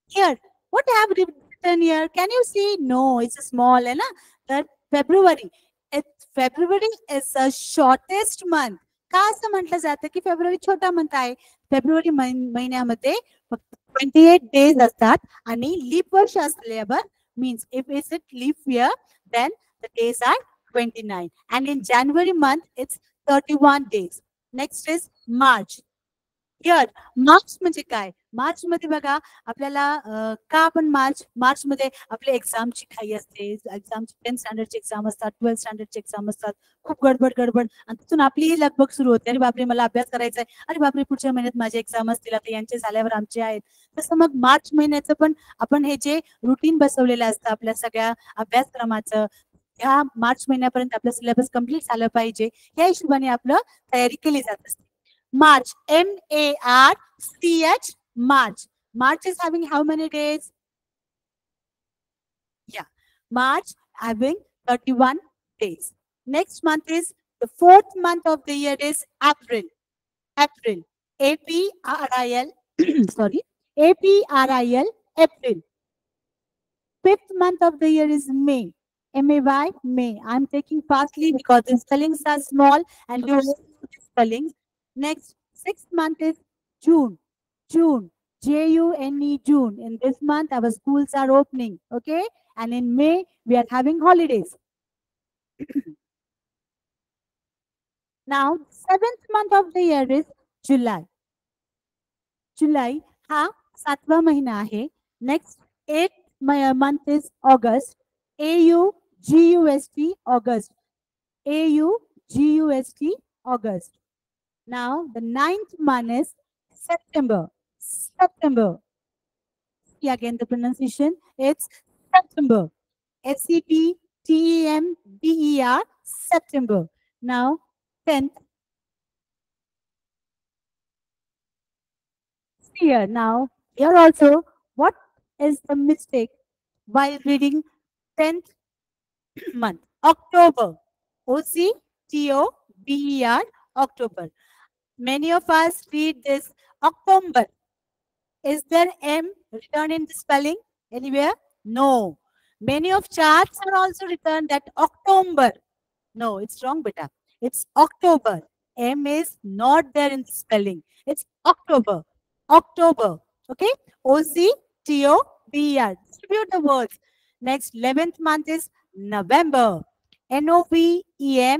Here, what have written here? Can you see? No, it's a small, है ना? That February. February is the shortest month. का असं म्हटलं जातं की February छोटा month आहे. February महिन्यामध्ये फक्त 28 days असतात आणि लीप वर्ष असल्यावर means if it's a leap year then the days are 29 and in January month it's 31 days. Next is March. Here March म्हणजे काय? मार्च मध्ये बघा आपल्याला का आपण मार्च मध्ये आपल्या एक्झामची घाई असते. एक्झामची 10th स्टँडर्डची एक्झाम असतात, 12th स्टँडर्डची एक्झाम असतात. खूप गडबड आणि तिथून आपली लगबग सुरू होते. अरे बापरे मला अभ्यास करायचा आहे. अरे बापरे पुढच्या महिन्यात माझे एक्झाम असतील आता यांचे झाल्यावर आमचे आहेत. तसं मग मार्च महिन्याचं पण आपण हे जे रुटीन बसवलेलं असतं आपल्या सगळ्या अभ्यासक्रमाचं ह्या मार्च महिन्यापर्यंत आपलं सिलेबस कंप्लीट झालं पाहिजे या हिशोबाने आपलं तयारी केली जात असते. March, M-A-R-C-H, March. March is having how many days? Yeah, March having 31 days. Next month is the 4th month of the year is April. April. A-P-R-I-L. Sorry. A-P-R-I-L. April. 5th month of the year is May. M-A-Y, May. I'm taking fastly because the spellings are small and you know the spellings. Next, 6th month is June. June. J-U-N-E, June. In this month, our schools are opening. Okay? And in May, we are having holidays. Now, 7th month of the year is July. July हा 7वा महिना आहे. Next, 8th month is August. A-U-G-U-S-T, August. A-U-G-U-S-T, August. Now, the 9th month is September. September. See again the pronunciation. It's September. S-E-P-T-E-M-B-E-R, September. Now, 10th. Here now, here also, what is the mistake while reading 10th month? October. O-C-T-O-B-E-R, October. Many of us read this October. Is there M written in the spelling anywhere? No. Many of charts are also written that October. No, it's wrong, beta. It's October. M is not there in the spelling. It's October. October. Okay? O-C-T-O-B-E-R. Distribute the words. Next, 11th month is November. N-O-V-E-M-B-E-R.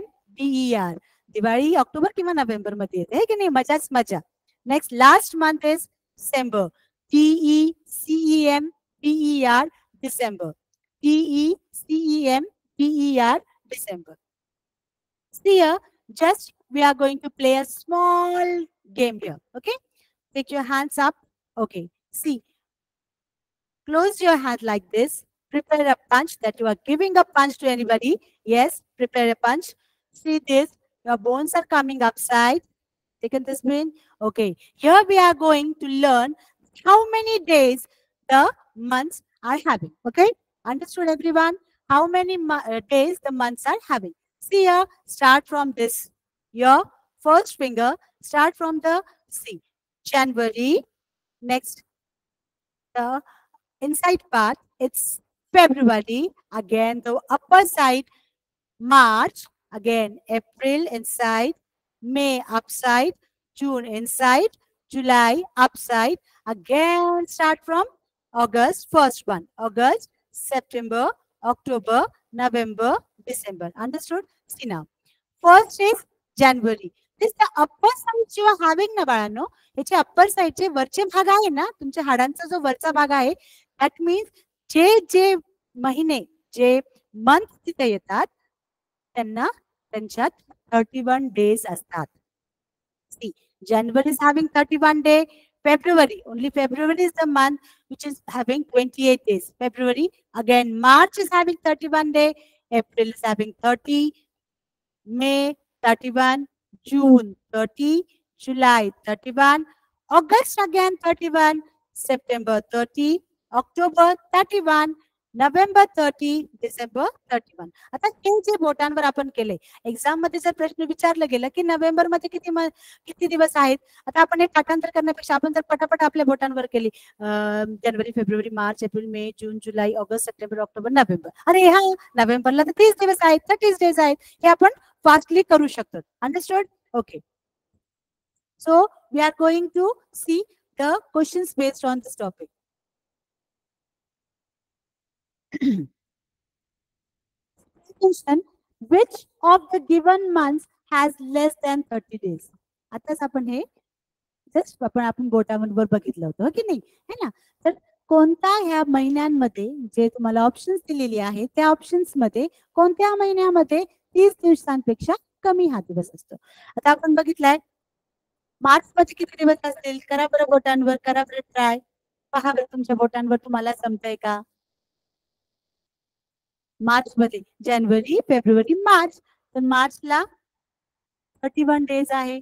Diwali October किंवा November मध्ये येते की नाही मजाच मजा. Next last month is December. D-E-C-E-M-B-E-R, December. D-E-C-E-M-B-E-R, December. See here, just we are going to play a small game here. Okay? Take your hands up. Okay. See. Close your hand like this. Prepare a punch that you are giving a punch to anybody. Yes, prepare a punch. See this. Your bones are coming upside. Taken this brain? Okay. Here we are going to learn how many days the months are having. Okay. Understood everyone? How many days the months are having. See here. Start from this. Your first finger. Start from the C. January. Next. The inside part, it's February. Again, the upper side, March. Again, April inside. May upside. June inside. July upside. Again, start from August, first one. August, September, October, November, December. Understood? See now. First is January. This the upper side you are having ना बाळांनो. याचे upper साइडचे वरचे भाग आहे ना तुमच्या हाडांचा जो वरचा भाग आहे दॅट मीन्स जे जे महिने जे मंथ तिथे येतात त्यांना त्यांच्यात 31 days असतात. See, January is having 31 days. February, only February is the month which is having 28 days. February, again March is having 31 days. April is having 30. May 31. June 30. July 31. August again 31. September 30. October 31. November 30, December 31. आता हे जे बोटांवर आपण केले, exam मध्ये जर प्रश्न विचारलं गेलं की नोव्हेंबर मध्ये किती दिवस आहेत, आता आपण हे पाठांतर करण्यापेक्षा आपण जर पटापट आपल्या बोटांवर केली, जानेवारी, फेब्रुवारी, मार्च, एप्रिल, मे, जून, जुलै, ऑगस्ट, सप्टेंबर, ऑक्टोबर, नोव्हेंबर. अरे हा, नोव्हेंबरला तर 30 दिवस आहेत, 30 डेज आहेत. हे आपण फास्टली करू शकतो. Understood? Okay. So we are going to see the questions based on this topic. Question: which of the given months has less than 30 days? आताच आपण हे जस्ट आपण बोटावर बघितलं होतं, हो की नाही, है ना? तर कोणत्या ह्या महिन्यांमध्ये जे तुम्हाला ऑप्शन्स दिलेले आहेत त्या ऑप्शन्स मध्ये कोणत्या महिन्यामध्ये 30 दिवसांपेक्षा कमी हा दिवस असतो? आता आपण बघितलंय मार्च मध्ये किती दिवस असतील? करा बरं बोटांवर, करा बरं ट्राय. पहा बरं तुमच्या बोटांवर तुम्हाला समजतंय का? मार्च मध्ये जानेवारी, फेब्रुवारी, मार्च. तर मार्चला 31 डेज आहे,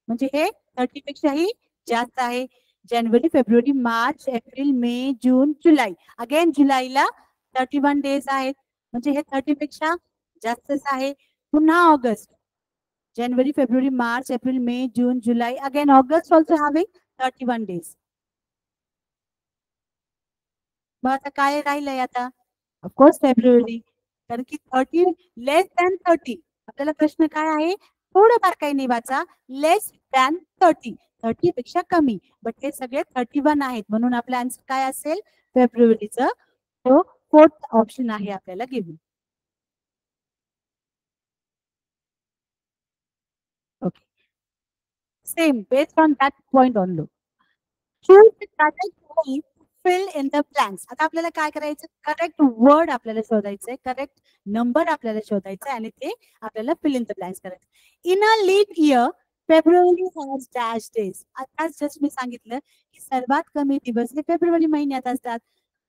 म्हणजे हे 30 पेक्षाही जास्त आहे. जानेवारी, फेब्रुवारी, मार्च, एप्रिल, मे, जून, जुलै. अगेन जुलैला 31 डेज आहेत, म्हणजे हे 30 पेक्षा जास्तच आहे. पुन्हा ऑगस्ट, जानेवारी, फेब्रुवारी, मार्च, एप्रिल, मे, जून, जुलै. Again August also having 31 days. मग आता काय राहिलंय आता? ऑफकोर्स फेब्रुवारी, कारण की 30 लेस दॅन 30. आपल्याला प्रश्न काय आहे? थोडंफार काही नाही वाचा, लेस दॅन 30, 30 पेक्षा कमी. बट हे सगळे 31 आहेत, म्हणून आपला आन्सर काय असेल? फेब्रुवारीचं तो फोर्थ ऑप्शन आहे आपल्याला given. Okay, same based on that point on. Choose the correct way fill in the blanks. आता आपल्याला काय करायचं? करेक्ट वर्ड आपल्याला शोधायचंय, करेक्ट नंबर आपल्याला शोधायचा आणि ते आपल्याला फिल इन द ब्लँक्स करायचं. In a leap year February has dash days. आता जस्ट मी सांगितलं की सर्वात कमी दिवस हे फेब्रुवारी महिन्यात असतात,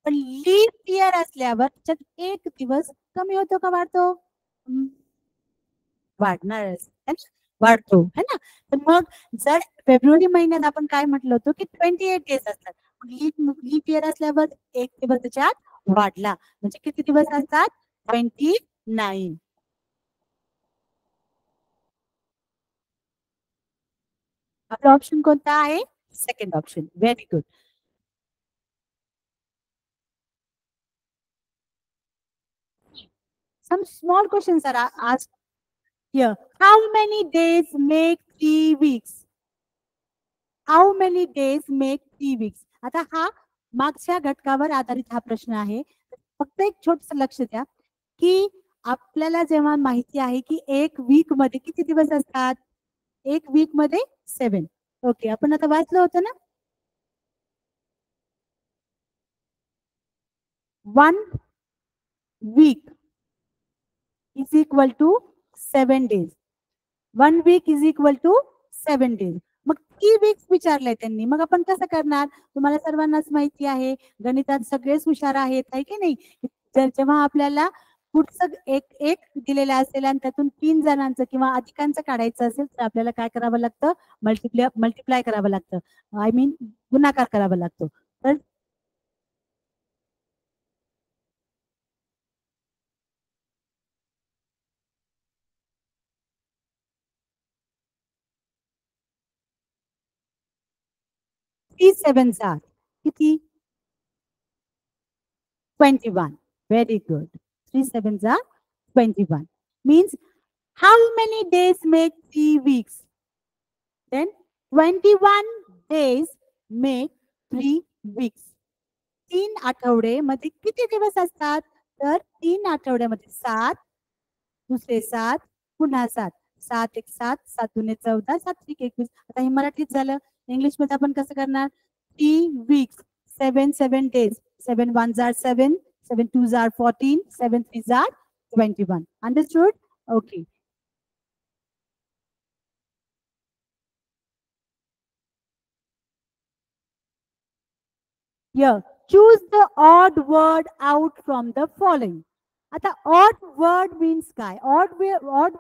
पण लीप इयर असल्यावर त्याच्यात एक दिवस कमी होतो का वाढतो? वाढणारच, वाढतो, है ना? तर मग जर फेब्रुवारी महिन्यात आपण काय म्हटलं होतं की 28 डेज असतात, लीप इयर असल्यावर एक दिवस त्याच्यात वाढला, म्हणजे किती दिवस असतात? 29. आपला ऑप्शन कोणता आहे? Second option. Very good. Some small questions are asked here. How many days make 3 weeks? How many days make 3 weeks? आता हा मागच्या घटकावर आधारित हा प्रश्न आहे. फक्त एक छोटस लक्ष द्या की आपल्याला जेव्हा माहिती आहे की एक वीक मध्ये किती दिवस असतात? एक वीक मध्ये 7. ओके, आपण आता वाचलं होतं ना, 1 week is equal to 7 days. 1 week is equal to 7 days. मग 3 वीक्स विचारलंय त्यांनी, मग आपण कसं करणार? तुम्हाला सर्वांनाच माहिती आहे, गणितात सगळेच हुशार आहेत, आहे की नाही? जेव्हा आपल्याला पुढचं एक एक दिलेलं असेल आणि त्यातून 3 जणांचं किंवा अधिकांचं काढायचं असेल तर आपल्याला काय करावं लागतं? मल्टिप्लाय करावं लागतं, आय मीन गुणाकार करावा लागतो. तर थ्री सेवन जार किती? 21. Very good. 3 sevens are 21. Means how many days make 3 weeks? Then 21 days make 3 weeks. 3 आठवडे मध्ये किती दिवस असतात? तर 3 आठवड्यामध्ये 7, दुसरे 7, पुन्हा 7. 7 एक 7, 7 दुने 14, 7 त्रिक 21. आता हे मराठीत झालं. इंग्लिश मध्ये आपण कसं करणार? 3 weeks, 7 days. 7 ones are 7, 7 twos are 14, 7 threes are 21. Understood? Okay. Here, choose the odd word out from the following. आता ऑड वर्ड मीन्स काय? ऑड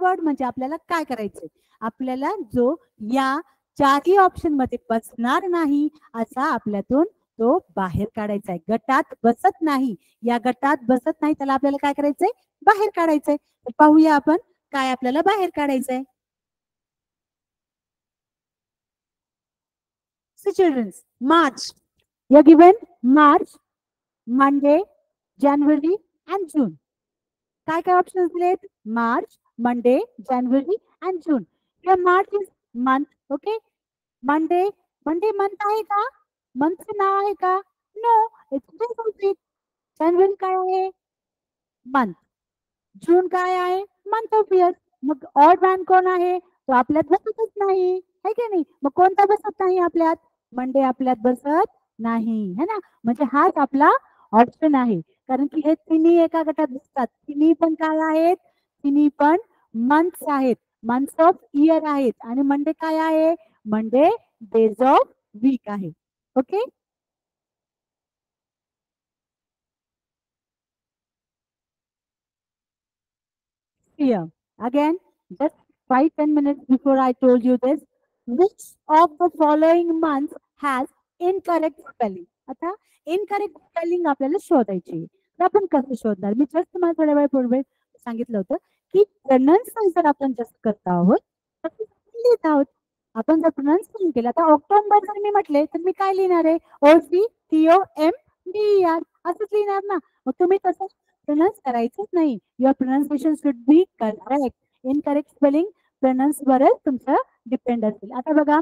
वर्ड म्हणजे आपल्याला काय करायचंय? आपल्याला जो या चारही ऑप्शन मध्ये बसणार नाही असा आपल्यातून तो बाहेर काढायचा आहे. गटात बसत नाही. या गटात बसत नाही त्याला आपल्याला काय करायचंय? बाहेर काढायचंय. तर पाहूया आपण काय आपल्याला बाहेर काढायचंय. So children, March. You're given March, Monday, January and June. काय काय ऑप्शन्स दिलेत? March, Monday, January and June. Here March is month, okay? Monday, Monday month आहे का? मंथचं नाव आहे का? No, it's days of week. January काय आहे? मंथ. जून काय आहे? Month of year. मग ऑड मॅन कोण आहे? तो आपल्यात बसतच नाही, है की नाही? मग कोणता बसत नाही आपल्यात? मंडे आपल्यात बसत नाही, है ना? म्हणजे हाच आपला ऑप्शन आहे. कारण की हे तिन्ही एका गटात बसतात. तिन्ही पण काय आहेत? तिन्ही पण मंथ्स आहेत. मंथ्स ऑफ इयर आहेत. आणि मंडे काय आहे? मंडे डेज ऑफ वीक आहे. Okay. Here again, just 5-10 minutes before I told you this, which of the following months has incorrect spelling? आता इनकरेक्ट स्पेलिंग आपल्याला शोधायची. तर आपण कसं शोधणार? मी जस्ट तुम्हाला थोड्या वेळापूर्वी सांगितलं होतं की प्रोनाउन्सिएशन जर आपण जस्ट करत आहोत तर ते लिहित आहोत. आपण जर प्रोनाउन्सिएशन केलं तर ऑक्टोबर जर मी म्हटले तर मी काय लिहिणार आहे? OCTOMBER असंच लिहिणार ना. मग तुम्ही तसं प्रोनाउन्स करायचंच नाही. Your pronunciation should be correct. Incorrect spelling pronounce वरच तुमचं डिपेंड असेल. आता बघा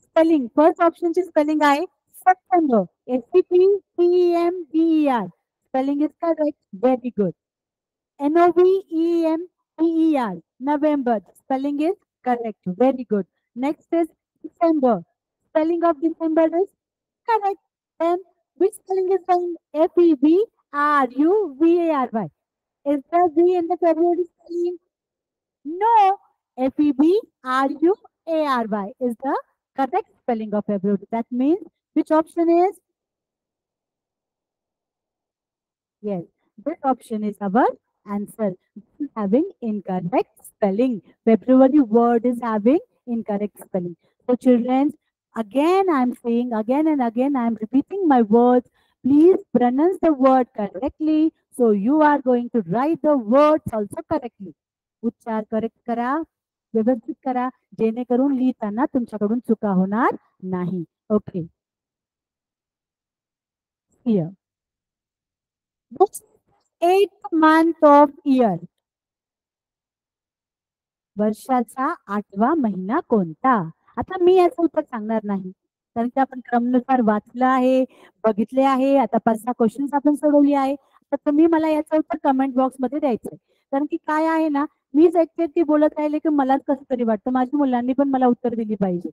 स्पेलिंग फर्स्ट ऑप्शनची स्पेलिंग आहे September. SEPTEMBER. Spelling is correct. Very good. NOVEMBER. November. Spelling is correct. Very good. Next is December. Spelling of December is correct. Then which spelling is wrong? FEBRUVARY. Is the V in the February spelling? No. FEBRUARY is the correct spelling of February. That means which option is? Yes, this option is our answer. This is having incorrect spelling. February word is having incorrect spelling. So children, again I'm saying again and again I'm repeating my words. Please pronounce the word correctly. So you are going to write the words also correctly. उच्चार correct करा, व्यवस्थित करा, जेणेकरून लिहिताना तुमच्याकडून चुका होणार नाही. Okay. Here. Which 8th month of year? वर्षाचा 8वा महिना कोणता? आता मी याचं उत्तर सांगणार नाही. कारण की आपण क्रमनुसार वाचलं आहे, बघितले आहे. आता 5-6 क्वेश्चन्स आपण सोडवली आहे. तर तुम्ही मला याचं उत्तर कमेंट बॉक्समध्ये द्यायचंय. कारण की काय आहे ना, मीच एकटी बोलत राहिले की मलाच कसं तरी वाटतं. माझ्या मुलांनी पण मला उत्तर दिली पाहिजे.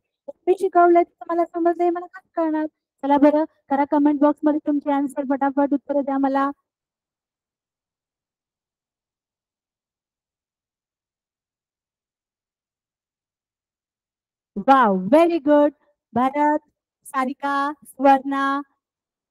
मी शिकवलंय तर मला समजलंय, मला कसं कळणार? चला बरं, करा कमेंट बॉक्समध्ये तुमचे आन्सर, फटाफट उत्तर द्या मला. Wow, very good. Bharat, Sarika, Swarna,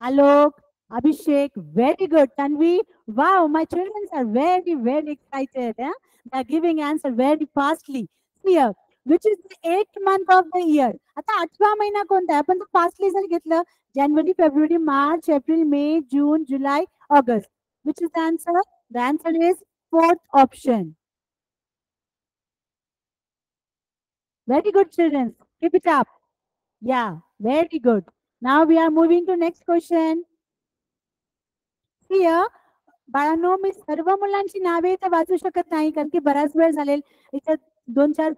Alok, Abhishek, very good. Tanvi, wow, my children are very, very excited. Eh? They are giving answer very fastly. Here, which is the 8th month of the year? आता 8वा महिना कोणता आहे? आपण तो fastly जर घेतलं, जानेवारी, फेब्रुवारी, मार्च, एप्रिल, मे, जून, जुलै, ऑगस्ट. Which is the answer? The answer is fourth option. Very good, children. Keep it up. Yeah, very good. Now we are moving to next question. Here, बाळांनो मी सर्व मुलांची नावे तर वाचू शकत नाही कारण की बराच वेळ झालेल. इथं 2-4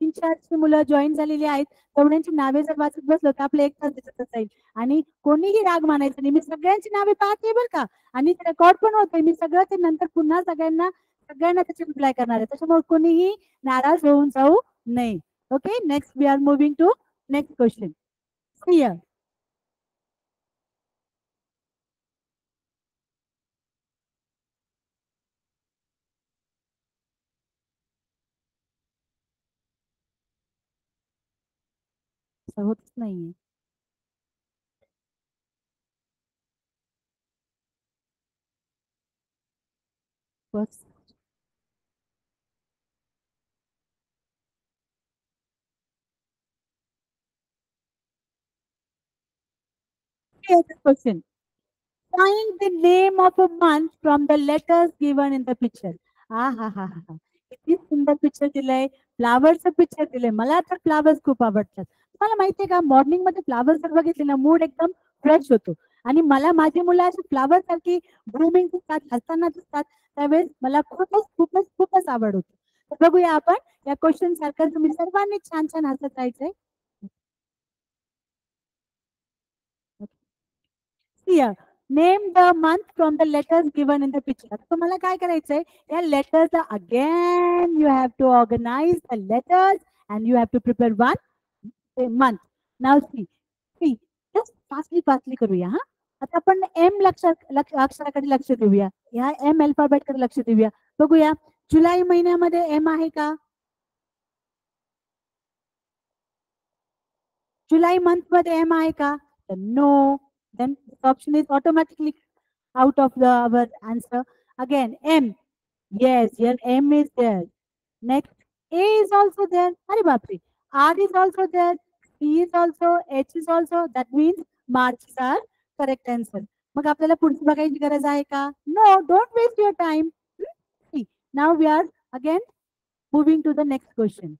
3-4 मुलं जॉईन झालेली आहेत. तेवढ्यांची नावे जर वाचत बसलो तर आपलं 1 तास त्याच्यातच जाईल. आणि कोणीही राग मानायचा नाही. मी सगळ्यांची नावे पाहते बरं का. आणि रेकॉर्ड पण होते. मी सगळं ते नंतर पुन्हा सगळ्यांना सगळ्यांना त्याची रिप्लाय करणार आहे. त्याच्यामुळे कोणीही नाराज होऊन जाऊ नये. Okay, next we are moving to next question. Here. असं होतच नाहीये. बस. Here's the question. Find the name of a month from the letters given in the picture. हा हा हा हा. किती सुंदर पिक्चर दिलंय. फ्लावर्सचं पिक्चर दिलंय. मला तर फ्लावर्स खूप आवडतात. तुम्हाला माहितीये का, मॉर्निंग मध्ये फ्लावर्स जर बघितले ना, मूड एकदम फ्रेश होतो. आणि मला माझी मुलं अशी फ्लावर सारखी ब्लूमिंग दिसतात, हसताना दिसतात, त्यावेळेस मला खूपच खूपच खूपच आवड होते. तर बघूया आपण या क्वेश्चन सारखं तुम्ही सर्वांनी छान छान हसत राहायचंय. Here, name the month from the letters given in the picture. तुम्हाला काय करायचंय, या letters again you have to organize the letters and you have to prepare one month. Now see, just fastly करूया हा. आता आपण एम अक्षराकडे लक्ष देऊया, ह्या एम अल्फाबेट कडे लक्ष देऊया. बघूया जुलै महिन्यामध्ये एम आहे का? जुलै मंथ मध्ये एम आहे का? No. Then the option is automatically out of our answer. Again, M. Yes, here M is there. Next, A is also there. Are bapre. R is also there. C is also. H is also. That means March is our correct answer. मग आपल्याला पुढची बघायची गरज आहे का? No, don't waste your time. See, now we are again moving to the next question.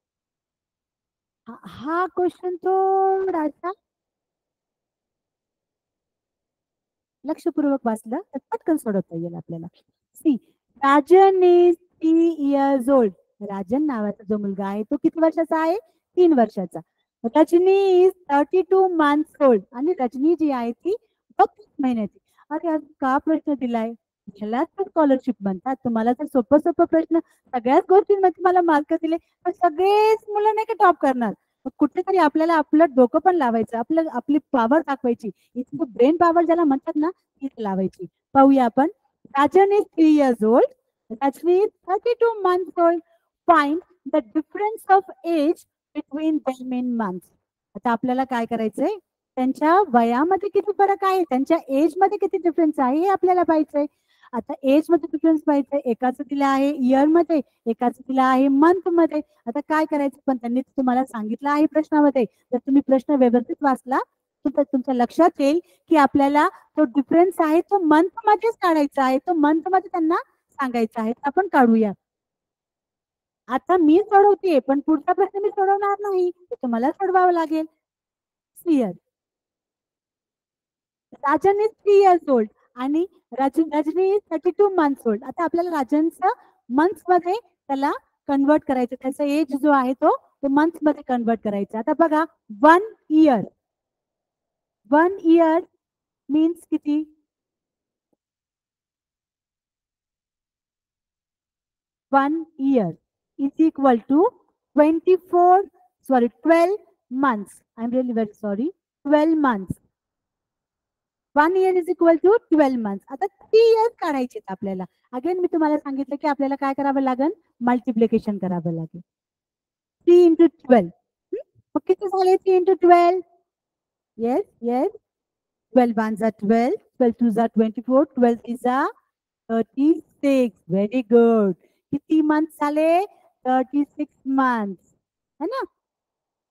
हा question थोडासा लक्षपूर्वक वाचलं तर पटकन सोडवता येईल आपल्याला. See, Rajan is 3 years old. Rajan नावाचा जो मुलगा आहे तो किती वर्षाचा आहे? 3 वर्षाचा. Rajani is 32 months old. आणि रजनी जी आहे ती 32 महिन्याची. अरे आज का प्रश्न दिलाय? ह्यालाच स्कॉलरशिप म्हणतात. तुम्हाला तर सोपं सोपं प्रश्न सगळ्याच गोष्टींमध्ये तुम्हाला मार्क दिले तर सगळेच मुलं नाही का टॉप करणार. कुठेतरी आपल्याला आपलं डोकं पण लावायचं, आपली पॉवर दाखवायची. इतकं ब्रेन पॉवर ज्याला म्हणतात ना, ती लावायची. पाहूया आपण. Rajan is 3 years old. Rajni is 32 months old. Find the difference of age between them in months. आता आपल्याला काय करायचंय, त्यांच्या वयामध्ये किती फरक आहे, त्यांच्या एज मध्ये किती डिफरन्स आहे हे आपल्याला पाहिजे. आता एज मध्ये डिफरन्स पाहिजे. एकाचं दिलं आहे इयर मध्ये, एकाचं दिलं आहे मंथ मध्ये. आता काय करायचं, पण त्यांनी तुम्हाला सांगितलं आहे प्रश्नामध्ये. जर तुम्ही प्रश्न व्यवस्थित वाचला तर तुमच्या लक्षात येईल की आपल्याला तो डिफरन्स आहे तो मंथ मध्येच काढायचा आहे. तो मंथ मध्ये त्यांना सांगायचा आहे. आपण काढूया. आता मी सोडवते पण पुढचा प्रश्न मी सोडवणार नाही, तुम्हाला सोडवावं लागेल. Clear. Rajan is 3 years old आणि रजनी इज 32 months old. आता आपल्याला राजनचं मंथ्स मध्ये त्याला कन्वर्ट करायचं. त्याचा एज जो आहे तो मंथ्स मध्ये कन्वर्ट करायचा. आता बघा 1 year. 1 year मीन्स किती? 1 year is equal to 12 months. I'm really very sorry. 12 months. 1 year is equal to 12 months. आता 3 years काढायचे आपल्याला. अगेन मी तुम्हाला सांगितलं की आपल्याला काय करावं लागेल, मल्टिप्लिकेशन करावं लागेल. 3 into 12. मग किती झाले 3 into 12? Yes, yes. 12 ones are 12, 12 twos are 24, 12 threes are 36. Very good. किती months झाले? 36 months. है ना?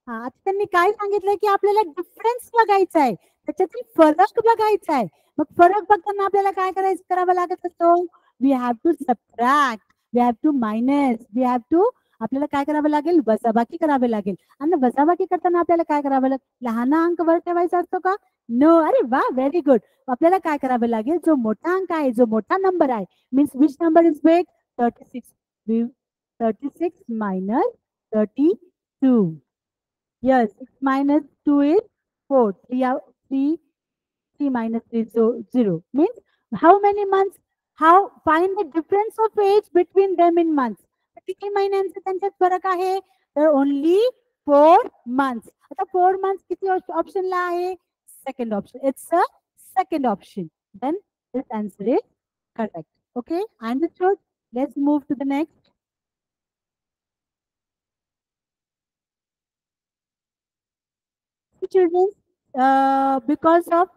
हा, आता त्यांनी काय सांगितलंय की आपल्याला डिफरन्स बघायचा आहे, त्याच्यातील फरक बघायचा आहे. मग फरक बघताना आपल्याला काय करावं लागत असतो? We have to subtract, we have to minus, we have to, आपल्याला काय करावं लागेल? वजाबाकी करावी लागेल. आणि वजाबाकी करताना आपल्याला काय करावं लागेल? लहान अंक वर ठेवायचा असतो का? नो. अरे वा, व्हेरी गुड. आपल्याला काय करावं लागेल? जो मोठा अंक आहे, जो मोठा नंबर आहे, means which number is big? 36. 36 minus 32. Yes, 6 minus 2 is 4. 3 minus 3 is 0. Means how many months? How find the difference of age between them in months? किती महिन्यांचा त्यांच्यात फरक आहे? तर ओनली 4 months. आता 4 months किती ऑप्शनला आहे? Second option. It's a second option. Then this answer is correct. Okay, understood? Let's move to the next. Children, because of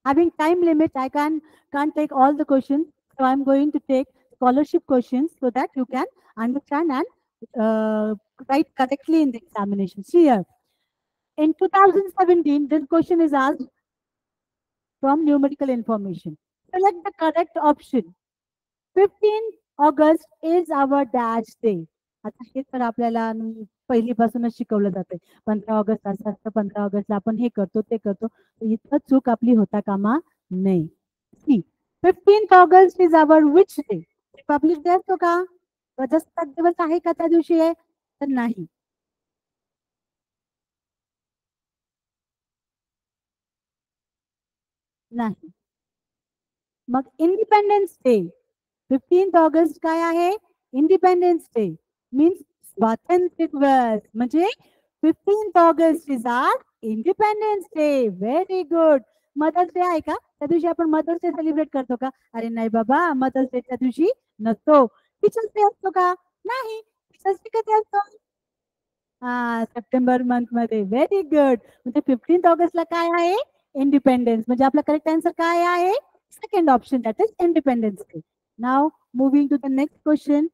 having time limit, I can't take all the questions. So I'm going to take scholarship questions so that you can understand and write correctly in the examination. See here. In 2017, this question is asked from numerical information. Select the correct option. 15 August is our dash day. आता हे तर आपल्याला पहिलीपासूनच शिकवलं जाते. 15 August असं असतं, 15 ऑगस्टला आपण हे करतो ते करतो. इतकं चूक आपली होता कामा नाही. 15th August is our which day? Republic day असतो का? प्रजासत्ताक दिवस आहे का त्या दिवशी? आहे तर नाही. नाही. मग इंडिपेंडन्स डे. 15th ऑगस्ट काय आहे? इंडिपेंडन्स डे मीन्स स्वातंत्र्य दिवस. म्हणजे 15th August is our independence day. Very good. Mother's day आहे का? त्या दिवशी आपण मदर्स डे सेलिब्रेट करतो का? अरे नाही बाबा, मदर्स डे त्या दिवशी नसतो. टीचर्स डे असतो का? नाही. टीचर्स डे कधी असतो? सप्टेंबर मंथ मध्ये. Very good. म्हणजे 15th ऑगस्टला काय आहे? इंडिपेंडन्स. म्हणजे आपला करेक्ट आन्सर काय आहे? Second option, that is independence day. Now moving to the next question.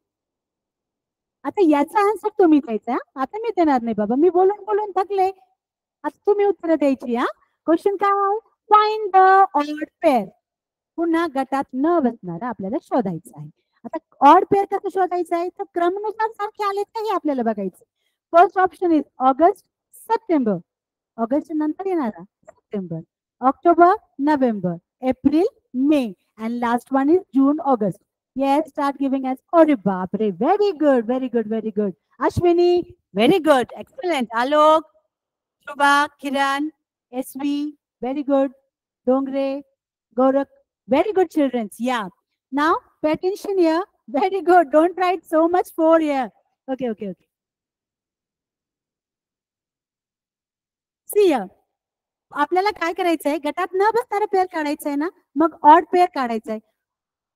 आता याचा आन्सर तुम्ही द्यायचा. आता मी देणार नाही बाबा, मी बोलून बोलून थकले. आता तुम्ही उत्तर द्यायची. क्वेश्चन काय? Find the odd pair. पुन्हा गटात न बसणारा आपल्याला शोधायचं आहे. आता ऑड पेअर कसं शोधायचं आहे? तर क्रमनुसार सारखे आलेत का हे आपल्याला बघायचं. First option is August, September. August नंतर येणारा September, October, November, April, may, and last one is June, August. Yes, start giving us. Oh, baapre. Very good, very good, very good. Ashwini, very good, excellent. Alok, Shubha, Kiran, SV, very good. Dongre, Gorak, very good children. Yeah. Now, pay attention here. Very good. Don't write so much for here. Okay, okay, okay. See here. आपल्याला काय करायचंय? गटात न बसणारा pair काढायचा आहे ना, मग odd pair काढायचा आहे.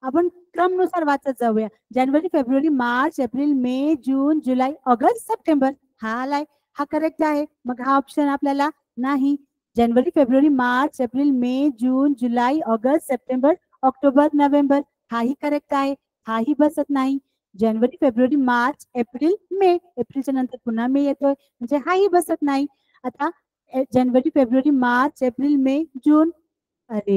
आपण क्रमनुसार वाचत जाऊया. जानेवारी, फेब्रुवारी, मार्च, एप्रिल, मे, जून, जुलै, ऑगस्ट, सप्टेंबर. हा आलाय, हा करेक्ट आहे. मग हा ऑप्शन आपल्याला नाही. जानेवारी, फेब्रुवारी, मार्च, एप्रिल, मे, जून, जुलै, ऑगस्ट, सप्टेंबर, ऑक्टोबर, नोव्हेंबर. हाही करेक्ट आहे. हाही बसत नाही. जानेवारी, फेब्रुवारी, मार्च, एप्रिल, मे. एप्रिलच्या नंतर पुन्हा मे येतोय, म्हणजे हाही बसत नाही. आता जानेवारी, फेब्रुवारी, मार्च, एप्रिल, मे, जून. अरे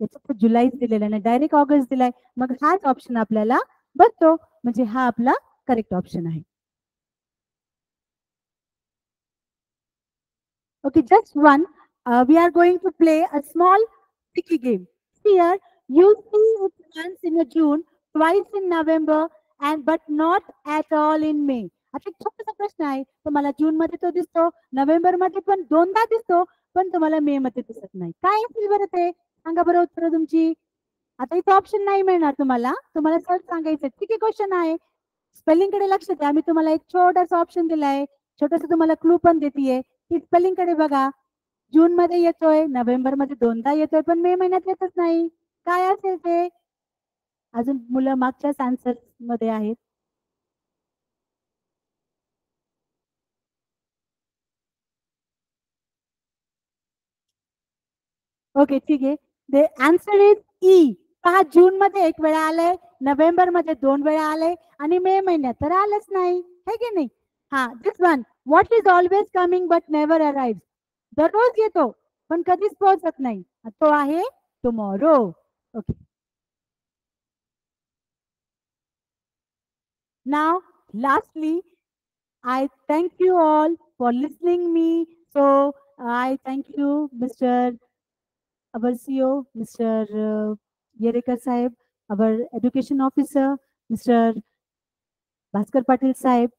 याच्यात जुलैच दिलेला नाही, डायरेक्ट ऑगस्ट दिलाय. मग हाच ऑप्शन आपल्याला बसतो, म्हणजे हा आपला करेक्ट ऑप्शन आहे. Okay, just one. We are going to play a small sticky game. Here, you see it once in a June, twice in November, and but not at all in May. आता एक छोटासा प्रश्न आहे. तुम्हाला जून मध्ये तो दिसतो, नोव्हेंबर मध्ये पण दोनदा दिसतो, पण तुम्हाला मे मध्ये दिसत नाही. काय असेल बरं ते? सांगा बरं उत्तर तुमची. आता इथे ऑप्शन नाही मिळणार तुम्हाला, तुम्हाला सहज सांगायचं. ठीक आहे, क्वेश्चन आहे. स्पेलिंग कडे लक्ष द्या. मी तुम्हाला एक छोटासा ऑप्शन दिलाय, छोटासा तुम्हाला क्लू पण देतीये की स्पेलिंग कडे बघा. जून मध्ये येतोय, नोव्हेंबर मध्ये दोनदा येतोय, पण मे महिन्यात येतच नाही. काय असेल ते? अजून मुलं मागच्याच आन्सर मध्ये आहेत. ओके, ठीक आहे. The answer is E. पहा, जून मध्ये एक वेळा आलंय, नोव्हेंबर मध्ये दोन वेळा आलंय, आणि मे महिन्यात तर आलंच नाही, है की नाही? हा, this one. What is always coming but never arrive. दररोज येतो पण कधीच पोहोचत नाही, तो आहे tomorrow. Okay. Now, lastly, I thank you all for listening me. So I thank you, Mr. our CEO, Mr. Yerekar Sahib, our education officer, Mr. Bhaskar Patil Sahib,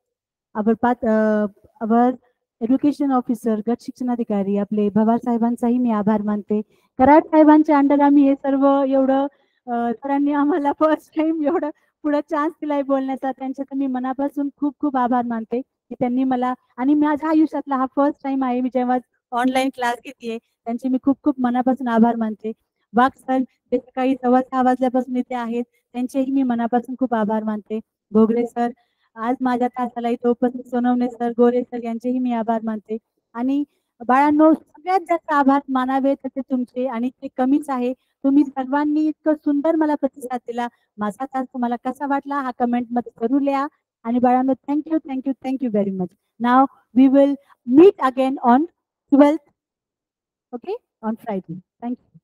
our education officer, गट शिक्षणाधिकारी आपले भवार साहेबांचाही मी आभार मानते. कराड साहेबांच्या under आम्ही हे सर्व एवढं सरांनी आम्हाला फर्स्ट टाइम एवढं पुढे चान्स दिलाय बोलण्याचा, त्यांच्या मी मनापासून खूप खूप आभार मानते की त्यांनी मला, आणि माझ्या आयुष्यातला हा फर्स्ट टाइम आहे मी जेव्हा ऑनलाईन क्लास घेतेय, त्यांचे मी खूप खूप मनापासून आभार मानते. वाघ सर ते सकाळी 6:15 वाजल्यापासून इथे आहेत, त्यांचेही मी मनापासून खूप आभार मानते. घोगरे सर आज माझ्या तासाला इथे उपस्थित, सोनवणे सर, गोरे सर यांचेही मी आभार मानते. आणि बाळांनो, सगळ्यात जास्त आभार मानावे ते तुमचे, आणि ते कमीच आहे. तुम्ही सर्वांनी इतकं सुंदर मला प्रतिसाद दिला. माझा तास तुम्हाला कसा वाटला हा कमेंट मध्ये जरूर लिहा. आणि बाळांनो, thank you thank you thank you very much. Now we will meet again on 12th, okay, on Friday. Thank you.